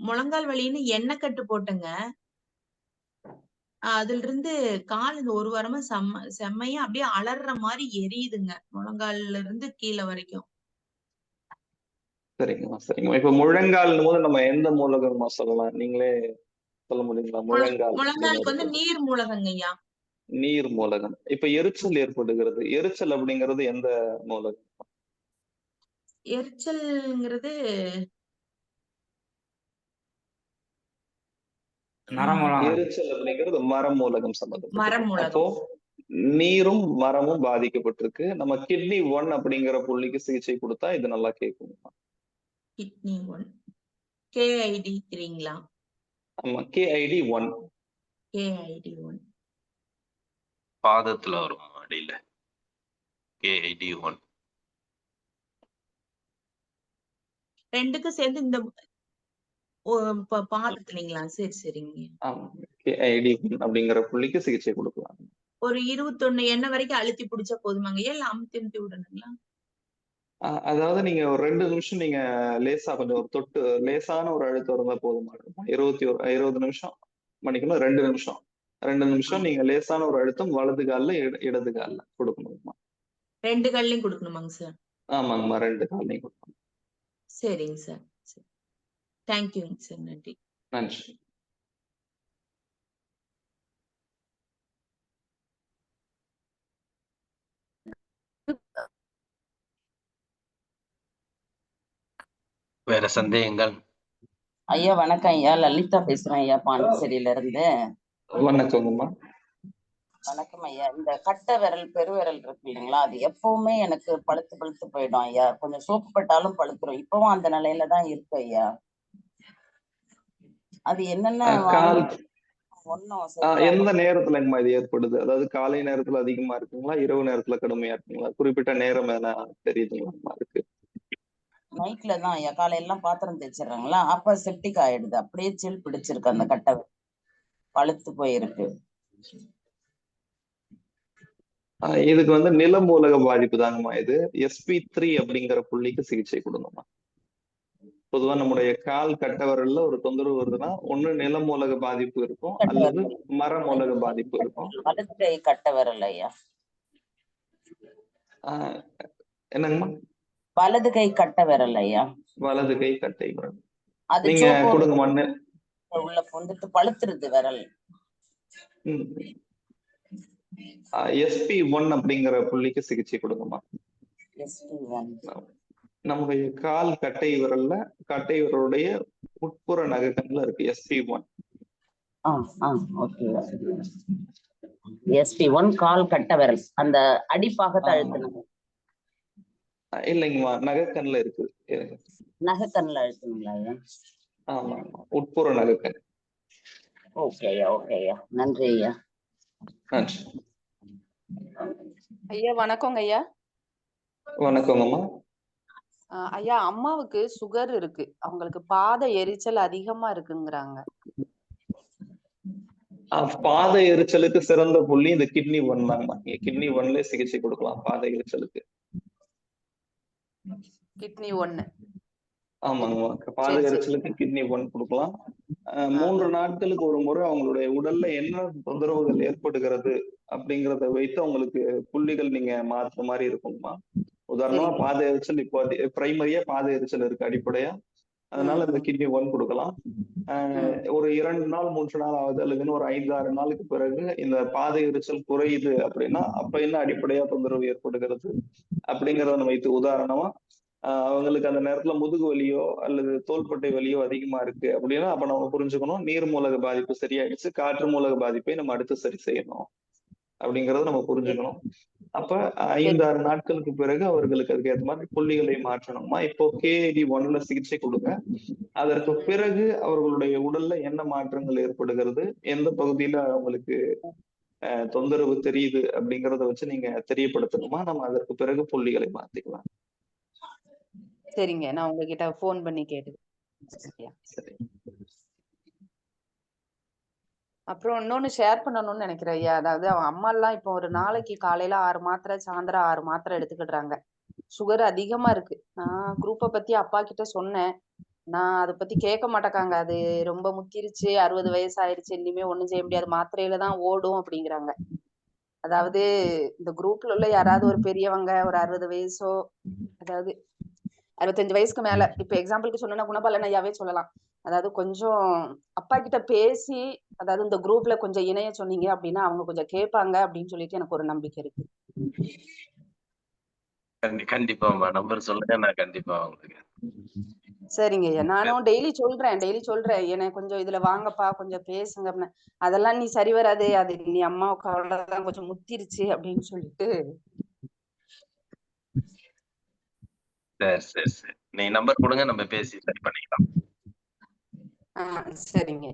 முழங்கால் வலின்னு எண்ணெய் கட்டு போட்டேங்க. அதுல இருந்து கால் இந்த ஒரு வாரமா செம்மையா அப்படியே அலறுற மாதிரி எரியுதுங்க. முழங்கால்ல இருந்து கீழ வரைக்கும். சரிங்கம்மா, சரிங்கம்மா. இப்ப முழங்கால் போது நம்ம எந்த மூலகமா சொல்லலாம்? நீங்களே சொல்ல முடியுங்களா? முழங்கால் முழங்காலுக்கு வந்து நீர் மூலகங்க ஐயா. நீர் மூலகம். இப்ப எரிச்சல் ஏற்படுகிறது. எரிச்சல் அப்படிங்கிறது எந்த மூலகம்? எரிச்சல்ங்கிறது நரமூலம். எரிச்சல் அப்படிங்கிறது மரம் மூலகம் மரம் சம்பந்தப்பட்டது. மூலகம். அப்போ நீரும் மரமும் பாதிக்கப்பட்டிருக்கு. நம்ம கிட்னி 1 அப்படிங்கிற புள்ளிக்கு சிகிச்சை கொடுத்தா இது நல்லா கேட்கும். Kidney 1 KID 3ங்களா? ஆமா, KID1. KID1 பாதத்துல வரும் அடியில. KID1 ரெண்டுக்கும் சேர்ந்து இந்த பாதத்துலீங்களா? சரி, சரிங்க. ஆமா, KID1 அப்படிங்கிற புள்ளிக்கு சிகிச்சை கொடுக்கலாம். ஒரு 21 எண்ணெய் வரைக்கும் அழுத்தி பிடிச்சா போதுமாங்கய்யா? இல்ல அமுத்தி அமுத்தி விடணுங்களா? அதாவது நீங்க ஒரு 2 நிமிஷம் நீங்க லேசா கொஞ்சம் ஒரு தொட்டு லேசான ஒரு அழுத்தம் இருந்தா போதுமா இருக்கும். 20 நிமிஷம் மன்னிக்கணும், 2 நிமிஷம். 2 நிமிஷம் நீங்க லேசான ஒரு அழுத்தம் வலது கால்ல இடது கால்ல கொடுக்கணுமா? 2 கால்லயும் கொடுக்கணுமாங்க சார்? ஆமாங்கம்மா, 2 கால்லையும் கொடுக்கணும். சரிங்க சார். தேங்க்யூங்க சார். நன்றி. நன்றி. வேற சந்தேகங்கள்? ஐயா வணக்கம் ஐயா, லலிதா பேசுறேன் ஐயா, பாண்டிச்சேரியில இருந்து. வணக்கங்கம்மா. வணக்கம் ஐயா. இந்த கட்டை விரல் பெருவிரல் இருக்கு இல்லைங்களா, அது எப்பவுமே எனக்கு பழுத்து பழுத்து போயிடும் ஐயா. கொஞ்சம் சோப்பு பட்டாலும் பழுத்துரும். இப்பவும் அந்த நிலையில தான் இருக்கு ஐயா. அது என்னென்ன கால் ஒன்னும் சரி எந்த நேரத்துலங்கம்மா இது ஏற்படுது? அதாவது காலை நேரத்துல அதிகமா இருக்குங்களா, இரவு நேரத்துல கடுமையா இருக்குங்களா? குறிப்பிட்ட நேரம் எதனா தெரியுதுங்களா இருக்கு? நைட்ல தான் ஐயா. காலையெல்லாம் பாத்திரம் தேய்ச்சிடுறாங்களா, அப்ப செப்டிக் ஆயிடுது. அப்படியே சில் பிடிச்சிருக்கு, அந்த கட்டை பழுத்து போயிருக்கு. இதுக்கு வந்து நிலமூலக பாதிப்பு தாங்கம்மா. இது SP3 அப்படிங்கிற புள்ளிக்கு சிகிச்சை கொடுங்கம்மா. பொதுவா நம்முடைய கால் கட்டை விரல்ல ஒரு தொந்தரவு வருதுன்னா ஒண்ணு நிலமூலக பாதிப்பு இருக்கும் அல்லது மரமூலக பாதிப்பு இருக்கும். வலது கை கட்டை விரல் ஐயா. என்னங்கம்மா? வலது கை கட்டை விரல் ஐயா. வலது கை கட்டை விரல். அது நீங்க கொடுங்க மண்ணு உள்ள வந்துட்டு பழுத்துருது விரல். SP1 அப்படிங்கிற புள்ளிக்கு சிகிச்சை கொடுங்கம்மா. நம்முடைய கால் கட்டை விரல்ல கட்டை விரலுடைய உட்புற நகக்கண்ல இருக்கு SP1. SP1 கால் கட்டை விரல் அந்த அடிப்பாகத்தை அழுத்தணும். இல்லைங்கம்மா, நகக்கண்ல இருக்கு. நகக்கண்ல அழுத்தணுங்களா? ஆமா, உட்புற நகக்கண். ஓகே ஐயா. நன்றி ஐயா. நன்றி ஐயா. வணக்கங்க ஐயா. வணக்கங்கம்மா. ஐயா, அம்மாவுக்கு சுகர் இருக்கு, அவங்களுக்கு பாத எரிச்சல் அதிகமா இருக்குங்கிறாங்க. பாத எரிச்சலுக்கு சிறந்த புள்ளி இந்த கிட்னி 1 தாங்கம்மா. நீங்க கிட்னி 1ல சிகிச்சை கொடுக்கலாம் பாத எரிச்சலுக்கு. கிட்னி 1. ஆமாங்கம்மா, பாத எரிச்சலுக்கு கிட்னி 1 கொடுக்கலாம். 3 நாட்களுக்கு ஒரு முறை அவங்களுடைய உடல்ல என்ன தொந்தரவுகள் ஏற்படுகிறது அப்படிங்கறத வைத்து அவங்களுக்கு புள்ளிகள் நீங்க மாற்ற மாதிரி இருக்குங்கம்மா. உதாரணமா பாத எரிச்சல் இப்போ பிரைமரியா பாத எரிச்சல் இருக்கு அடிப்படையா, அதனால இந்த கிட்னி 1 கொடுக்கலாம். ஒரு 2 நாள் 3 நாள் ஆகுது அல்லது ஒரு 5-6 நாளுக்கு பிறகு இந்த பாதை எரிச்சல் குறையுது அப்படின்னா அப்ப என்ன அடிப்படையா தொந்தரவு ஏற்படுகிறது அப்படிங்கறத வைத்து உதாரணமா அவங்களுக்கு அந்த நேரத்துல முதுகு வலியோ அல்லது தோள்பட்டை வலியோ அதிகமா இருக்கு அப்படின்னா அப்ப நம்ம புரிஞ்சுக்கணும் நீர் மூலக பாதிப்பு சரியாயிடுச்சு, காற்று மூலக பாதிப்பை நம்ம அடுத்து சரி செய்யணும் அப்படிங்கறத நம்ம புரிஞ்சுக்கணும். அப்ப 5-6 நாட்களுக்கு பிறகு அவர்களுக்கு அதுக்கு ஏற்ற மாதிரி புள்ளிகளை மாற்றணுமா. இப்போ KAD1ல சிகிச்சை கொடுங்க. அதற்கு பிறகு அவர்களுடைய உடல்ல என்ன மாற்றங்கள் ஏற்படுகிறது, எந்த பகுதியில அவங்களுக்கு தொந்தரவு தெரியுது அப்படிங்கறத வச்சு நீங்க தெரியப்படுத்தணுமா. நம்ம அதற்கு பிறகு புள்ளிகளை மாத்திக்கலாம். சரிங்க, நான் உங்ககிட்ட போன் பண்ணி கேட்டுக்கிறேன். அப்புறம் இன்னொன்னு ஷேர் பண்ணணும்னு நினைக்கிறேன் ஐயா. அதாவது அவன் அம்மா எல்லாம் இப்போ ஒரு நாளைக்கு காலையில 6 மாத்திரை, சாயந்தரம் 6 மாத்திரை எடுத்துக்கிடுறாங்க. சுகர் அதிகமா இருக்கு. நான் குரூப்பை பத்தி அப்பா கிட்ட சொன்னேன். நான் அதை பத்தி கேட்க மாட்டேக்காங்க. அது ரொம்ப முத்திருச்சு, 60 வயசு ஆயிடுச்சு, இனிமே ஒண்ணும் செய்ய முடியாது, மாத்திரையில தான் ஓடும் அப்படிங்கிறாங்க. அதாவது இந்த குரூப்ல உள்ள யாராவது ஒரு பெரியவங்க ஒரு 60 வயசோ, அதாவது 65 வயசுக்கு மேல, இப்ப எக்ஸாம்பிளுக்கு சொன்னா குணபாலன் ஐயாவே சொல்லலாம். அதாவது கொஞ்சம் அப்பா கிட்ட பேசி, அதாவது இந்த குரூப்ல கொஞ்சம் இணைய சொன்னீங்க அப்படின்னா அவங்க கொஞ்சம் கேட்பாங்க அப்படின்னு சொல்லிட்டு எனக்கு ஒரு நம்பிக்கை இருக்கு. கண்டிப்பாமா, நம்பர் சொல்லுங்க, நான் கண்டிப்பா உங்களுக்கு. சரிங்க ஐயா, நானும் டெய்லி சொல்றேன் என்ன கொஞ்சம் இதுல வாங்கப்பா கொஞ்சம் பேசுங்க அப்படின்னு. அதெல்லாம் நீ சரி வராது, அது நீ அம்மாவுக்கு அவ்வளவுதான் கொஞ்சம் முத்திருச்சு அப்படின்னு சொல்லிட்டு. சரி, நீ நம்பர் கொடுங்க, நம்ம பேசி சரி பண்ணிக்கலாம். சரிங்க.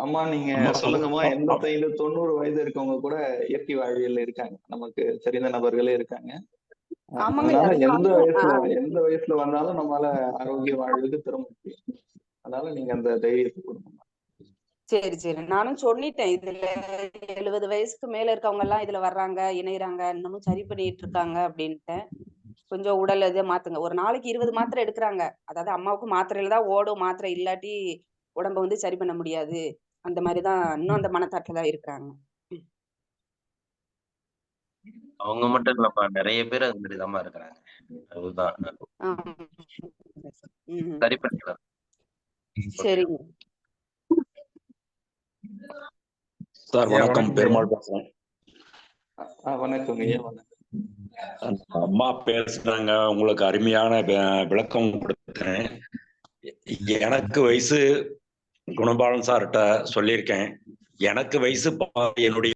அம்மா நீங்க சொல்லுங்கம்மா. 85-90 வயது இருக்கவங்க கூட இயற்கை வாழ்வியல் இருக்காங்க, நமக்கு தெரிந்த நபர்களே இருக்காங்க. அதனால எந்த வயசுல வந்தாலும் நம்மளால ஆரோக்கிய வாழ்வுக்கு திரும்ப முடியும். அதனால நீங்க அந்த தைரியத்தை கொடுங்க. சரி, நானும் சொல்லிட்டேன். இதுல 70 வயசுக்கு மேல இருக்கவங்க எல்லாம் இதுல வர்றாங்க, இணையறாங்க, இன்னமும் சரி பண்ணிட்டு இருக்காங்க அப்படின்ட்டு. கொஞ்சம் உடல் இதை மாத்துங்க. ஒரு நாளைக்கு 20 மாத்திரை எடுக்கிறாங்க. அதாவது அம்மாவுக்கு மாத்திரையில தான் ஓடும், மாத்திரை இல்லாட்டி உடம்ப வந்து சரி பண்ண முடியாது. அந்த மாதிரிதான் இன்னும் அந்த மனத்தாட்டுல தான் இருக்கிறாங்க. அவங்க மட்டும் இல்லப்பா, நிறைய பேர் அது மாதிரிதான் இருக்கிறாங்க. அதுதான் சரி பண்ணிக்கலாம். சரிங்க சார். வணக்கம், பெருமாள் பேசுறேன். வணக்கம் ஐயா. அம்மா பேசுறாங்க, உங்களுக்கு அருமையான விளக்கம் கொடுத்தேன். எனக்கு வயசு குணபாலன் சார்கிட்ட சொல்லியிருக்கேன். எனக்கு வயசு என்னுடைய